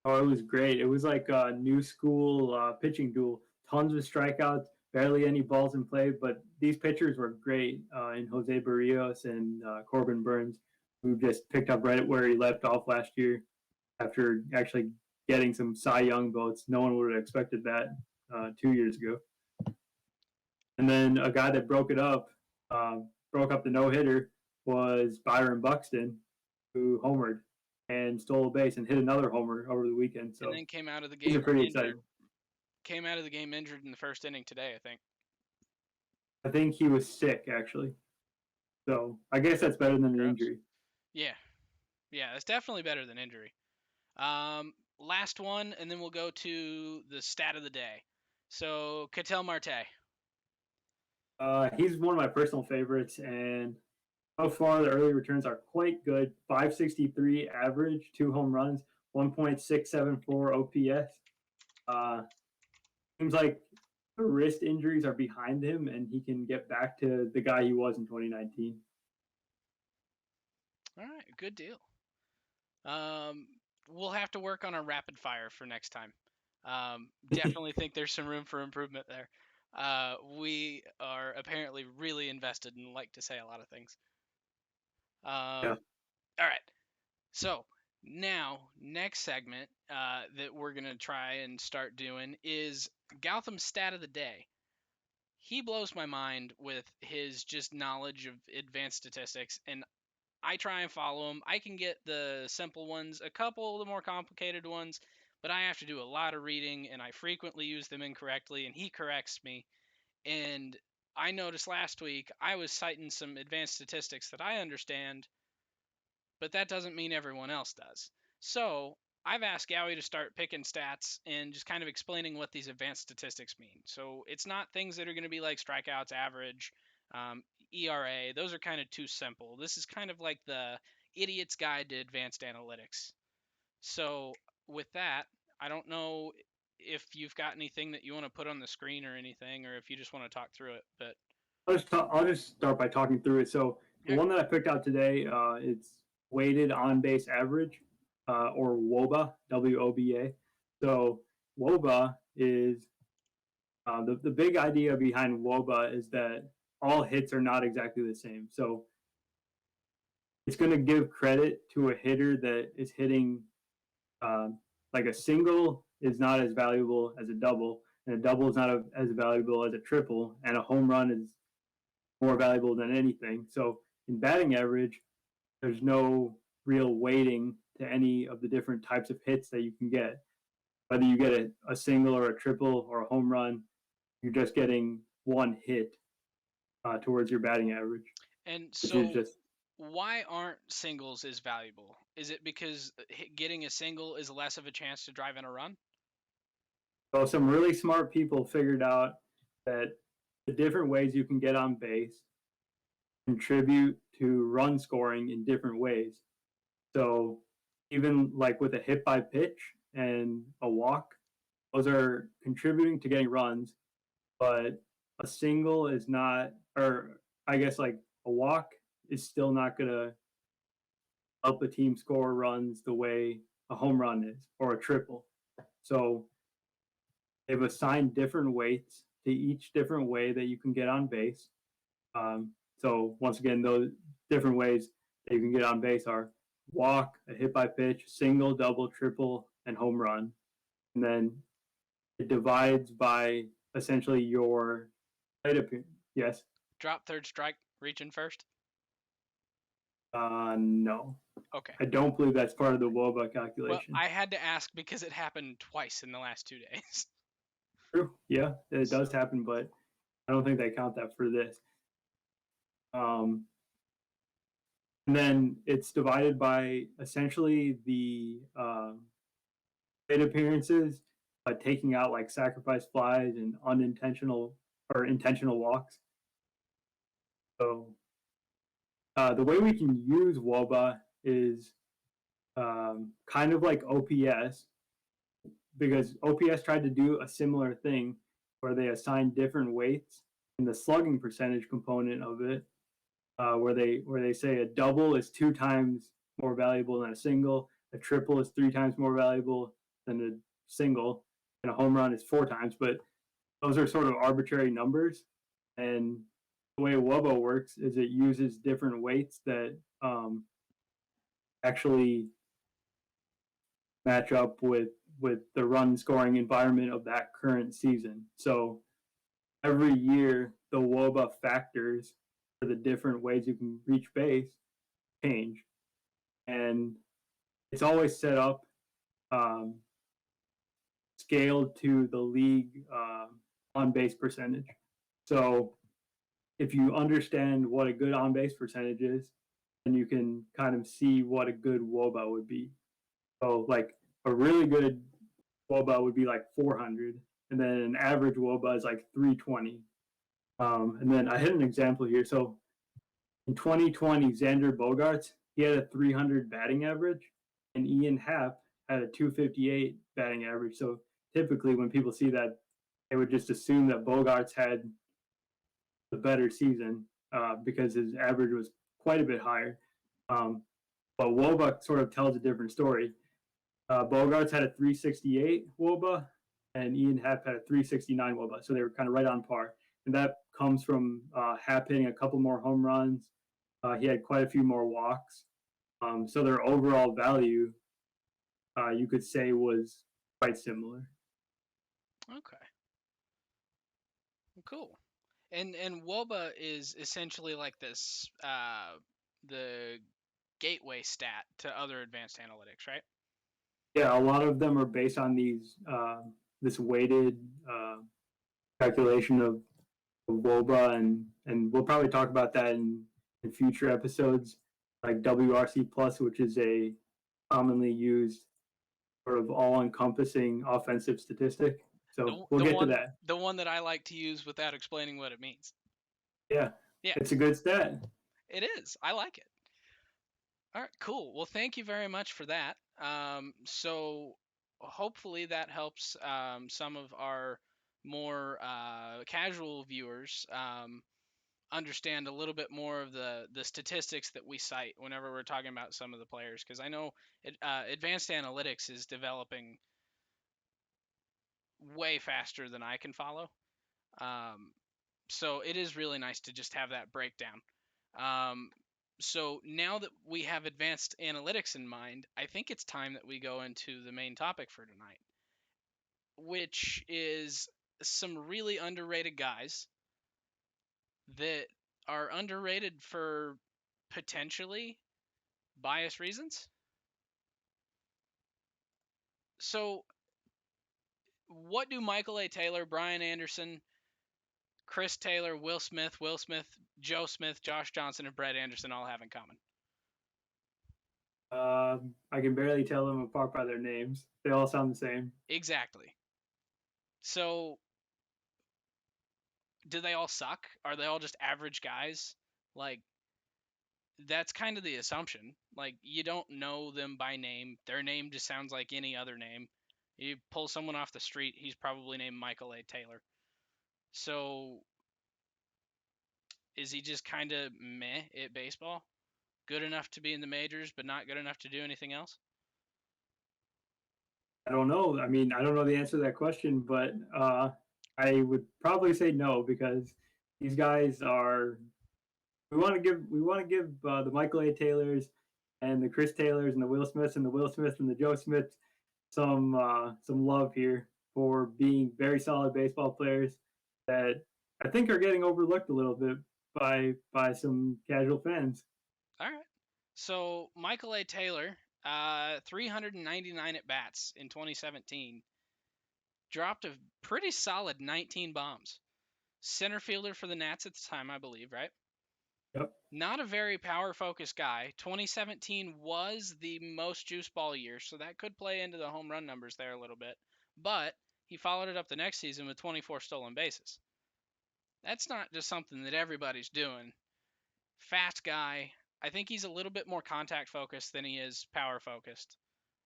Oh, it was great. It was like a new school pitching duel. Tons of strikeouts, barely any balls in play, but these pitchers were great in Jose Barrios and Corbin Burns, who just picked up right where he left off last year after actually getting some Cy Young votes. No one would have expected that 2 years ago. And then a guy that broke up the no hitter was Byron Buxton, who homered and stole a base and hit another homer over the weekend. So and then came out of the these are game pretty injured. exciting. Came out of the game injured in the first inning today, I think. I think he was sick actually. So I guess that's better than an injury. Yeah, it's definitely better than injury. Last one, and then we'll go to the stat of the day. So Ketel Marte. He's one of my personal favorites, and So far, the early returns are quite good. 563 average, 2 home runs, 1.674 OPS. Seems like the wrist injuries are behind him, and he can get back to the guy he was in 2019. All right, good deal. We'll have to work on a rapid fire for next time. Definitely think there's some room for improvement there. We are apparently really invested and like to say a lot of things. Yeah. All right. So now, next segment that we're gonna try and start doing is Gotham's stat of the day. He blows my mind with his just knowledge of advanced statistics, and I try and follow him. I can get the simple ones, a couple of the more complicated ones, but I have to do a lot of reading, and I frequently use them incorrectly, and he corrects me. And I noticed last week I was citing some advanced statistics that I understand, but that doesn't mean everyone else does. So I've asked Gowie to start picking stats and just kind of explaining what these advanced statistics mean. So it's not things that are going to be like strikeouts, average, ERA. Those are kind of too simple. This is kind of like the idiot's guide to advanced analytics. So with that, I don't know if you've got anything that you want to put on the screen or anything, or if you just want to talk through it. But I'll just start by talking through it. So the yeah, one that I picked out today, it's weighted on base average, or WOBA, WOBA. So WOBA is the big idea behind WOBA is that all hits are not exactly the same. So it's going to give credit to a hitter that is hitting, like a single is not as valuable as a double, and a double is not as valuable as a triple, and a home run is more valuable than anything. So in batting average, there's no real weighting to any of the different types of hits that you can get. Whether you get a single or a triple or a home run, you're just getting one hit towards your batting average, and which is so just why aren't singles as valuable? Is it because getting a single is less of a chance to drive in a run? so some really smart people figured out that the different ways you can get on base contribute to run scoring in different ways. So even like with a hit by pitch and a walk, those are contributing to getting runs, but a single is not, or I guess like a walk is still not going to help a team score runs the way a home run is or a triple. So they've assigned different weights to each different way that you can get on base. So once again, those different ways that you can get on base are walk, a hit by pitch, single, double, triple, and home run. And then it divides by essentially your plate appearance. Yes. Drop third strike, reach in first? No. Okay. I don't believe that's part of the WOBA Well, calculation. I had to ask because it happened twice in the last 2 days. True. Yeah, it So, does happen, but I don't think they count that for this. Um, and then it's divided by essentially the plate appearances, by taking out like sacrifice flies and unintentional or intentional walks. So the way we can use WOBA is kind of like OPS, because OPS tried to do a similar thing where they assigned different weights in the slugging percentage component of it, where they say a double is 2 times more valuable than a single, a triple is 3 times more valuable than a single, and a home run is 4 times. But those are sort of arbitrary numbers, and the way WOBA works is it uses different weights that actually match up with the run scoring environment of that current season. So every year, the WOBA factors for the different ways you can reach base change, and it's always set up um, scaled to the league on base percentage. So if you understand what a good on base percentage is, then you can kind of see what a good WOBA would be. So like a really good WOBA would be like 400, and then an average WOBA is like 320. And then I hit an example here. So In 2020, Xander Bogaerts, he had a 300 batting average, and Ian Happ had a 258 batting average. So typically, when people see that, they would just assume that Bogaerts had the better season because his average was quite a bit higher. Um, but Woba sort of tells a different story. Bogarts had a 368 Woba, and Ian Happ had a 369 Woba, so they were kind of right on par. And that comes from Happ hitting a couple more home runs. He had quite a few more walks. So their overall value, you could say, was quite similar. Okay. Cool. And WOBA is essentially like this the gateway stat to other advanced analytics, right? Yeah, a lot of them are based on these this weighted calculation of WOBA, and we'll probably talk about that in future episodes, like WRC plus, which is a commonly used sort of all-encompassing offensive statistic. So The we'll the get to one that. the one that I like to use without explaining what it means. Yeah, Yeah, it's a good stat. it is. I like it. All right, cool. Well, thank you very much for that. So hopefully that helps some of our more casual viewers understand a little bit more of the statistics that we cite whenever we're talking about some of the players. Because I know advanced analytics is developing way faster than I can follow. Um, so it is really nice to just have that breakdown. Um, so now that we have advanced analytics in mind, I think it's time that we go into the main topic for tonight, which is some really underrated guys that are underrated for potentially biased reasons. So, what do Michael A. Taylor, Brian Anderson, Chris Taylor, Will Smith, Joe Smith, Josh Johnson, and Brett Anderson all have in common? I can barely tell them apart by their names. They all sound the same. Exactly. So, do they all suck? Are they all just average guys? Like, that's kind of the assumption. Like, you don't know them by name. Their name just sounds like any other name. You pull someone off the street, he's probably named Michael A. Taylor. So, is he just kind of meh at baseball? Good enough to be in the majors, but not good enough to do anything else? I don't know. I mean, I don't know the answer to that question, but I would probably say no because these guys are. We want to give the Michael A. Taylors and the Chris Taylors and the Will Smiths and the Will Smiths and the Joe Smiths some love here for being very solid baseball players that I think are getting overlooked a little bit by some casual fans. All right. So, Michael A. Taylor, 399 at bats in 2017, dropped a pretty solid 19 bombs. Center fielder for the Nats at the time, I believe, right? Yep. Not a very power focused guy. 2017 was the most juice ball year, so that could play into the home run numbers there a little bit. But he followed it up the next season with 24 stolen bases. That's not just something that everybody's doing. Fast guy. I think he's a little bit more contact focused than he is power focused.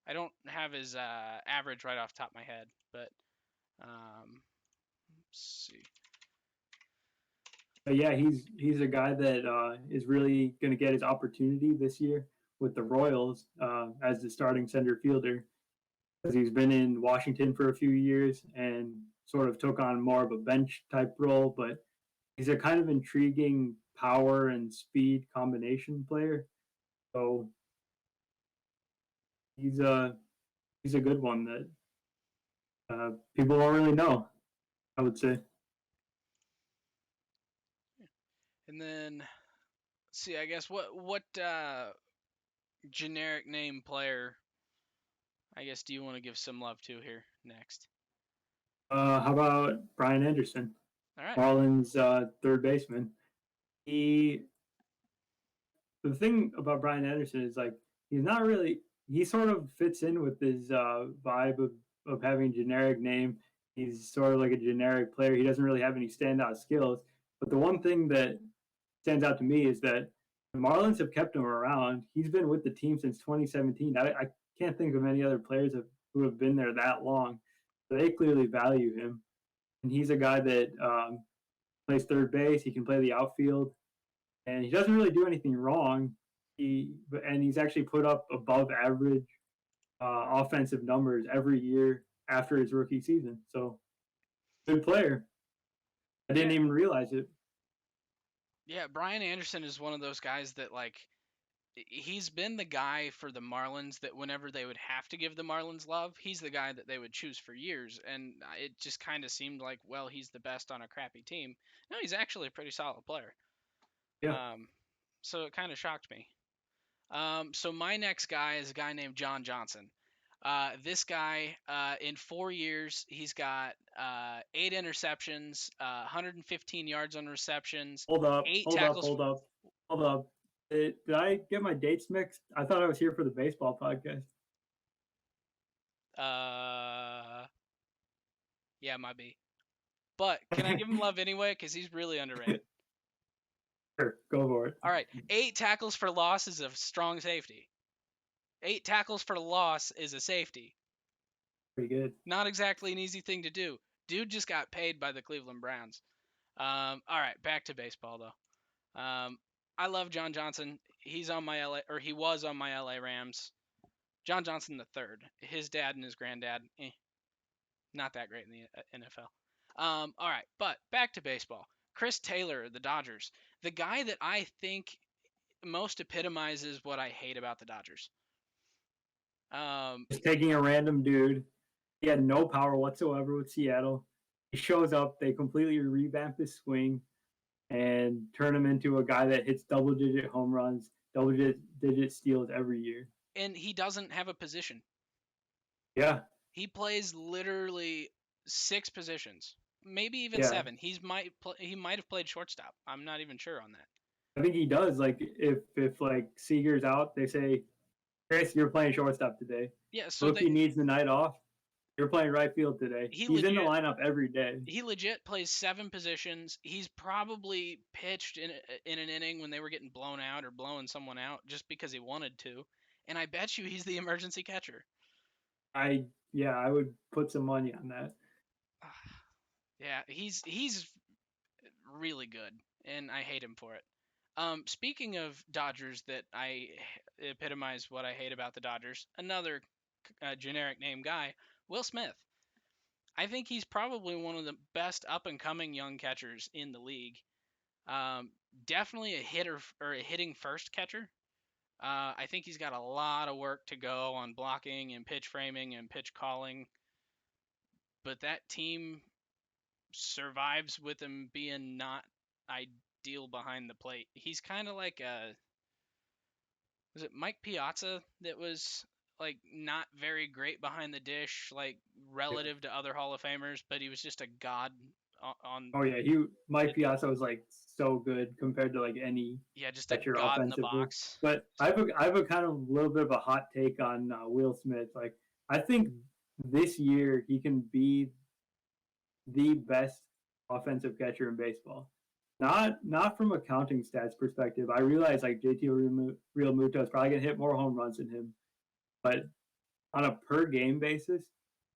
I don't have his average right off the top of my head, but let's see. But yeah, he's a guy that is really going to get his opportunity this year with the Royals as the starting center fielder because he's been in Washington for a few years and sort of took on more of a bench type role. But he's a kind of intriguing power and speed combination player. So he's a he's a good one that people don't really know. I would say. And then see, I guess what generic name player I guess do you want to give some love to here next? How about Brian Anderson, All right. Marlins third baseman? He the thing about Brian Anderson is like he's not really he sort of fits in with his vibe of having a generic name. He's sort of like a generic player. He doesn't really have any standout skills. But the one thing that stands out to me is that the Marlins have kept him around. He's been with the team since 2017. I can't think of any other players who have been there that long. So they clearly value him, and he's a guy that plays third base. He can play the outfield, and he doesn't really do anything wrong. He's actually put up above average offensive numbers every year after his rookie season. So good player. I didn't even realize it. Yeah, Brian Anderson is one of those guys that like he's been the guy for the Marlins that whenever they would have to give the Marlins love, he's the guy that they would choose for years. And it just kind of seemed like, well, he's the best on a crappy team. No, he's actually a pretty solid player. Yeah. So it kind of shocked me. So my next guy is a guy named John Johnson. This guy, in 4 years, he's got 8 interceptions, 115 yards on receptions, Hold up, 8 hold up, tackles. hold up, hold up. Did I get my dates mixed? I thought I was here for the baseball podcast. Yeah, might be. But can I give him love anyway? Because he's really underrated. Sure, go for it. All right, 8 tackles for loss is a strong safety. 8 tackles for loss is a safety. Pretty good. Not exactly an easy thing to do. Dude just got paid by the Cleveland Browns. All right, back to baseball though. I love John Johnson. He was on my LA Rams. John Johnson the third. His dad and his granddad, not that great in the NFL. All right, but back to baseball. Chris Taylor, the Dodgers, the guy that I think most epitomizes what I hate about the Dodgers. Just taking a random dude. He had no power whatsoever with Seattle. He shows up, they completely revamp his swing and turn him into a guy that hits double-digit home runs, double-digit steals every year. And he doesn't have a position. Yeah. He plays literally 6 positions, maybe even 7. He might have played shortstop. I'm not even sure on that. I think he does. Like if like Seager's out, they say, Chris, you're playing shortstop today. Yeah, so Rookie needs the night off. You're playing right field today. He's in the lineup every day. He legit plays 7 positions. He's probably pitched in an inning when they were getting blown out or blowing someone out just because he wanted to. And I bet you he's the emergency catcher. I would put some money on that. Yeah, he's really good, and I hate him for it. Speaking of Dodgers that I epitomize what I hate about the Dodgers, another generic name guy, Will Smith. I think he's probably one of the best up-and-coming young catchers in the league. Definitely a hitter or a hitting first catcher. I think he's got a lot of work to go on blocking and pitch framing and pitch calling. But that team survives with him being not ideal behind the plate. He's kind of like was it Mike Piazza that was like not very great behind the dish, like relative to other Hall of Famers, but he was just a god on. Oh yeah, Mike Piazza was like so good compared to like any just a god in the box. But I have a kind of little bit of a hot take on Will Smith. Like I think this year he can be the best offensive catcher in baseball. Not from a counting stats perspective. I realize like JT Realmuto is probably gonna hit more home runs than him, but on a per game basis,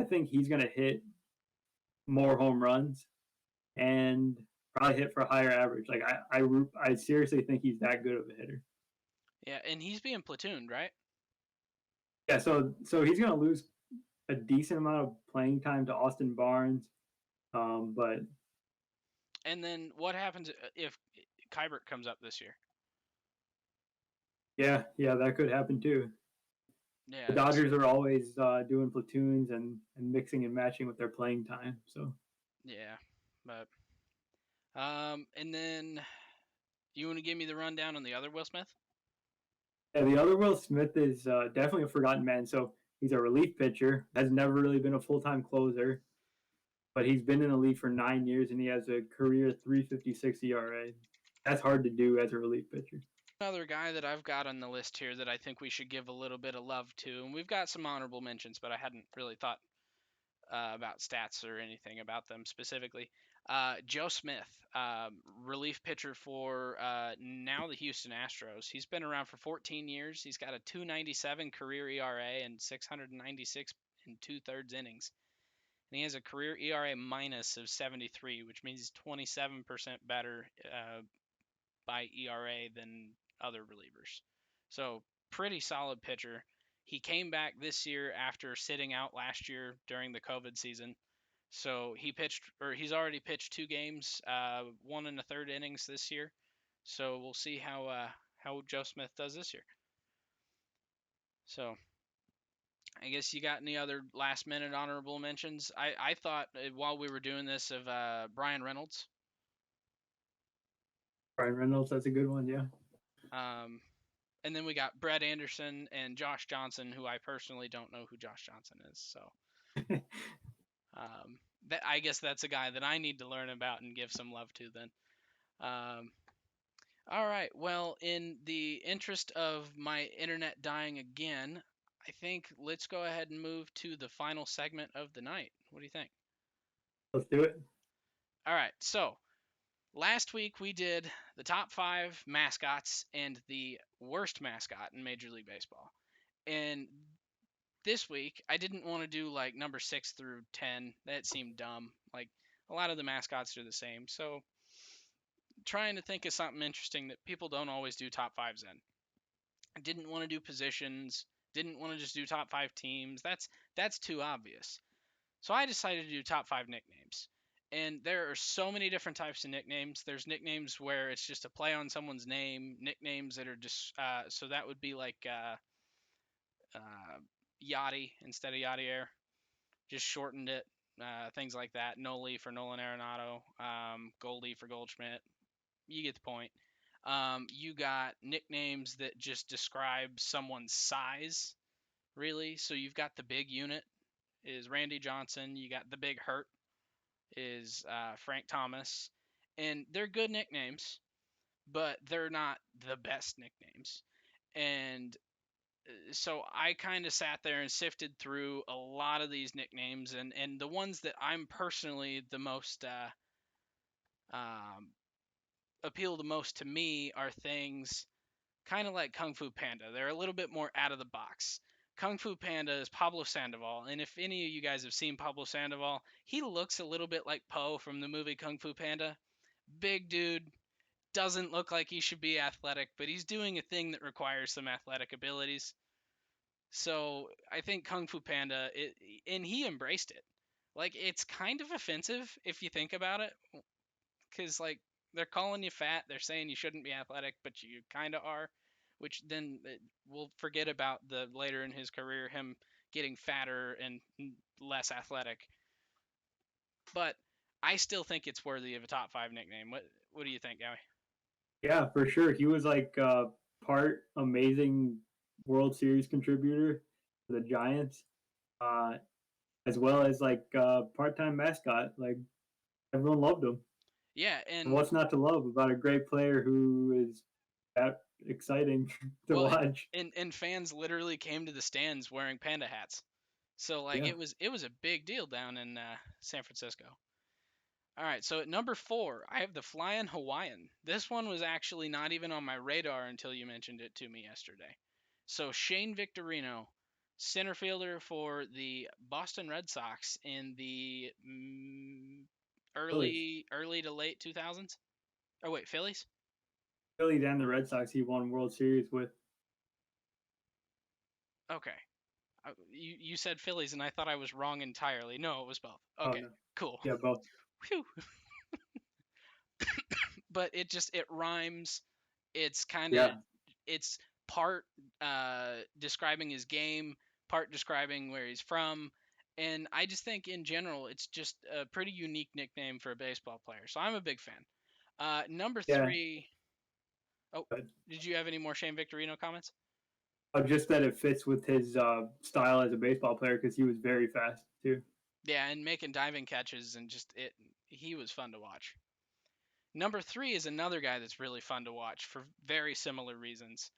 I think he's gonna hit more home runs and probably hit for a higher average. Like I seriously think he's that good of a hitter. Yeah, and he's being platooned, right? Yeah, so he's gonna lose a decent amount of playing time to Austin Barnes, but. And then what happens if Kybert comes up this year? Yeah, that could happen too. Yeah, the Dodgers are always doing platoons and mixing and matching with their playing time. So. Yeah, but and then you want to give me the rundown on the other Will Smith? Yeah, the other Will Smith is definitely a forgotten man. So he's a relief pitcher, has never really been a full-time closer, but he's been in the league for 9 years and he has a career 3.56 ERA. That's hard to do as a relief pitcher. Another guy that I've got on the list here that I think we should give a little bit of love to, and we've got some honorable mentions, but I hadn't really thought about stats or anything about them specifically. Joe Smith, relief pitcher for now the Houston Astros. He's been around for 14 years. He's got a 2.97 career ERA and 696 and 2/3 innings. And he has a career ERA minus of 73, which means he's 27% better by ERA than other relievers. So pretty solid pitcher. He came back this year after sitting out last year during the COVID season. So he's already pitched 2 games, 1 1/3 innings this year. So we'll see how Joe Smith does this year. So I guess you got any other last minute honorable mentions? I thought while we were doing this of Brian Reynolds. Brian Reynolds, that's a good one. Yeah. And then we got Brett Anderson and Josh Johnson, who I personally don't know who Josh Johnson is. So I guess that's a guy that I need to learn about and give some love to then. All right. Well, in the interest of my internet dying again, I think let's go ahead and move to the final segment of the night. What do you think? Let's do it. All right. So last week we did the top 5 mascots and the worst mascot in Major League Baseball. And this week I didn't want to do like number 6 through 10. That seemed dumb. Like a lot of the mascots are the same. So trying to think of something interesting that people don't always do top 5s in. I didn't want to do positions, didn't want to just do top 5 teams. That's too obvious. So I decided to do top 5 nicknames. And there are so many different types of nicknames. There's nicknames where it's just a play on someone's name, nicknames that are just so that would be like Yachty instead of Yachty just shortened it. Things like that. Noli for Nolan Arenado, Goldie for Goldschmidt. You get the point. You got nicknames that just describe someone's size, really. So you've got the big unit is Randy Johnson. You got the big hurt is Frank Thomas. And they're good nicknames, but they're not the best nicknames. And so I kind of sat there and sifted through a lot of these nicknames, and the ones that I'm personally the most appeal the most to me are things kind of like Kung Fu Panda. They're a little bit more out of the box. Kung Fu Panda is Pablo Sandoval, and if any of you guys have seen Pablo Sandoval, he looks a little bit like Po from the movie Kung Fu Panda. Big dude, doesn't look like he should be athletic, but he's doing a thing that requires some athletic abilities. So I think Kung Fu Panda, and he embraced it. Like, it's kind of offensive if you think about it, because like they're calling you fat, they're saying you shouldn't be athletic, but you kind of are, which then we'll forget about the later in his career him getting fatter and less athletic. But I still think it's worthy of a top 5 nickname. What do you think, Gowie? Yeah, for sure. He was like part amazing World Series contributor for the Giants, uh, as well as like part-time mascot. Like everyone loved him. Yeah, And and what's not to love about a great player who is that exciting to well, watch? and fans literally came to the stands wearing panda hats. So like Yeah. it was a big deal down in San Francisco. All right, so at number 4, I have the Flying Hawaiian. This one was actually not even on my radar until you mentioned it to me yesterday. So Shane Victorino, center fielder for the Boston Red Sox in the Phillies. early to late 2000s. Oh wait, Phillies? Phillies and the Red Sox he won World Series with. Okay. You said Phillies and I thought I was wrong entirely. No, it was both. Oh Okay, no. cool. Yeah, both. Whew. But it rhymes. It's kind of Yeah. it's part describing his game, part describing where he's from, and I just think in general it's just a pretty unique nickname for a baseball player. So I'm a big fan. Number Yeah. 3. Oh, But did you have any more Shane Victorino comments? just that it fits with his style as a baseball player because he was very fast too. Yeah, and making diving catches and he was fun to watch. Number 3 is another guy that's really fun to watch for very similar reasons.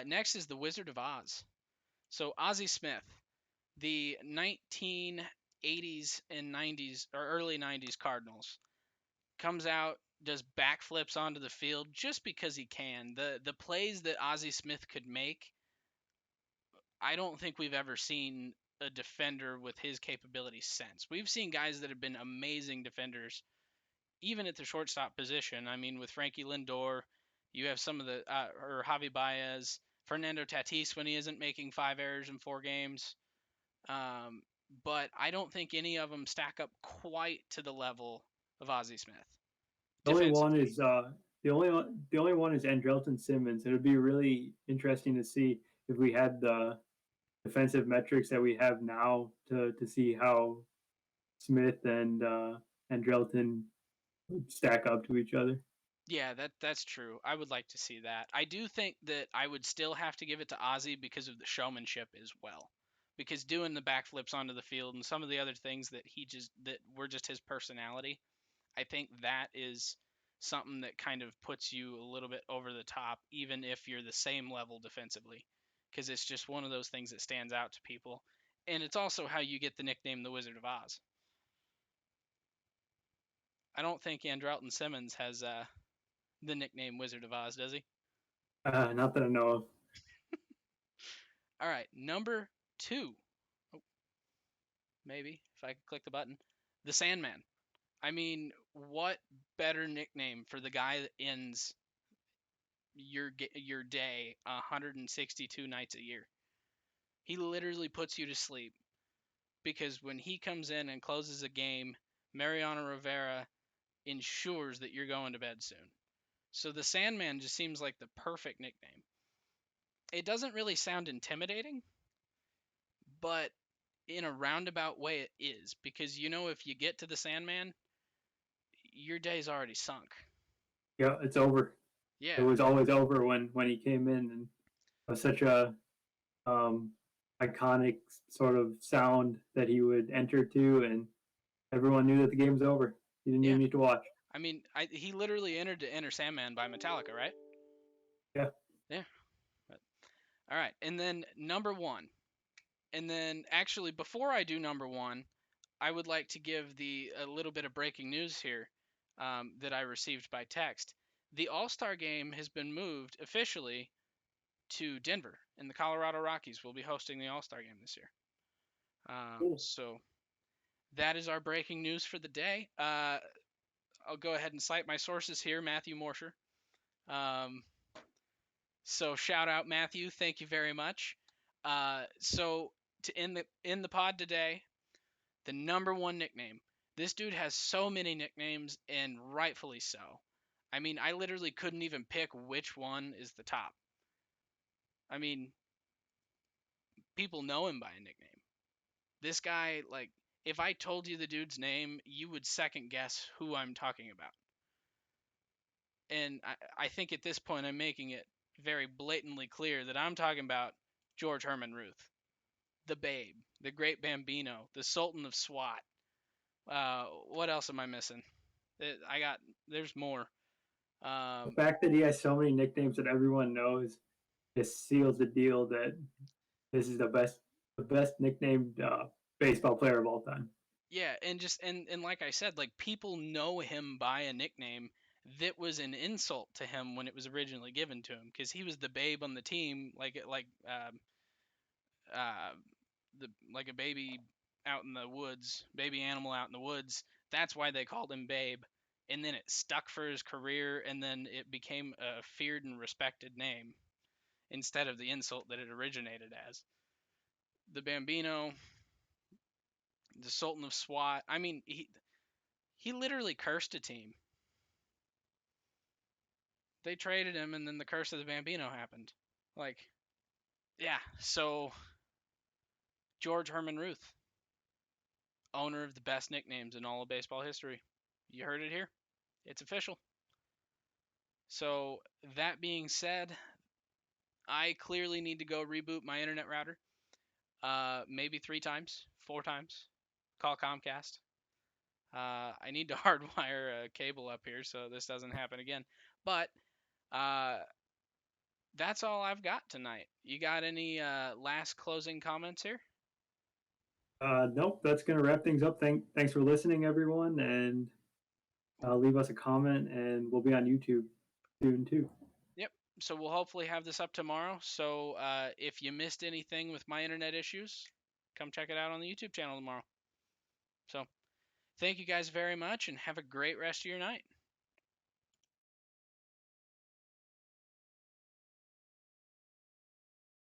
Next is the Wizard of Oz. So Ozzie Smith, the 1980s and 90s or early 90s Cardinals. comes out, does backflips onto the field just because he can. The plays that Ozzie Smith could make, I don't think we've ever seen a defender with his capabilities since. We've seen guys that have been amazing defenders, even at the shortstop position. I mean, with Frankie Lindor, you have some of the or Javi Baez, Fernando Tatis when he isn't making 5 errors in 4 games. Um, but I don't think any of them stack up quite to the level of Ozzie Smith The only one defensively. is the only one is Andrelton Simmons. It would be really interesting to see if we had the defensive metrics that we have now to see how Smith and Andrelton stack up to each other. Yeah, that's true. I would like to see that. I do think that I would still have to give it to Ozzy because of the showmanship as well. Because doing the backflips onto the field and some of the other things that were just his personality, I think that is something that kind of puts you a little bit over the top, even if you're the same level defensively. Because it's just one of those things that stands out to people. And it's also how you get the nickname the Wizard of Oz. I don't think Andrelton Simmons has the nickname Wizard of Oz, does he? Not that I know of. All right, number 2. Oh, maybe if I could click the button. The Sandman. I mean, what better nickname for the guy that ends your day 162 nights a year? He literally puts you to sleep because when he comes in and closes a game, Mariano Rivera ensures that you're going to bed soon. So the Sandman just seems like the perfect nickname. It doesn't really sound intimidating, but in a roundabout way it is because if you get to the Sandman, your day's already sunk. Yeah, it's over. It Yeah, was always over when he came in, and it was such a um, iconic sort of sound that he would enter to, and everyone knew that the game's over. You didn't yeah. even need to watch. I mean, he literally entered to Enter Sandman by Metallica, right? Yeah. Yeah. But, all right, and then number 1. And then actually before I do number 1, I would like to give a little bit of breaking news here that I received by text. The All-Star game has been moved officially to Denver, and the Colorado Rockies will be hosting the All-Star game this year. Cool. So that is our breaking news for the day. I'll go ahead and cite my sources here, Matthew Morsher. Um, so shout out Matthew, thank you very much. So to end the pod today, the number 1 nickname. This dude has so many nicknames, and rightfully so. I mean, I literally couldn't even pick which one is the top. I mean, people know him by a nickname. This guy, like, if I told you the dude's name, you would second guess who I'm talking about. And I think at this point I'm making it very blatantly clear that I'm talking about George Herman Ruth, the Babe, the Great Bambino, the Sultan of SWAT. What else am I missing? There's more. The Um, fact that he has so many nicknames that everyone knows just seals the deal that this is the best nicknamed baseball player of all time. yeah, and just and like I said, like people know him by a nickname that was an insult to him when it was originally given to him because he was the babe on the team, uh, like a baby out in the woods, baby animal out in the woods. That's why they called him Babe. And then it stuck for his career, and then it became a feared and respected name instead of the insult that it originated as. The Bambino, the Sultan of SWAT. I mean, he literally cursed a team. They traded him, and then the curse of the Bambino happened. Like, yeah. So George Herman Ruth, owner of the best nicknames in all of baseball history. You heard it here. It's official. So that being said, I clearly need to go reboot my internet router. Maybe 3 times, 4 times. Call Comcast. I need to hardwire a cable up here so this doesn't happen again. But uh, that's all I've got tonight. You got any last closing comments here? Nope, that's going to wrap things up. Thanks for listening, everyone, and leave us a comment, and we'll be on YouTube soon too. Yep. So we'll hopefully have this up tomorrow. So if you missed anything with my internet issues, come check it out on the YouTube channel tomorrow. So thank you guys very much and have a great rest of your night.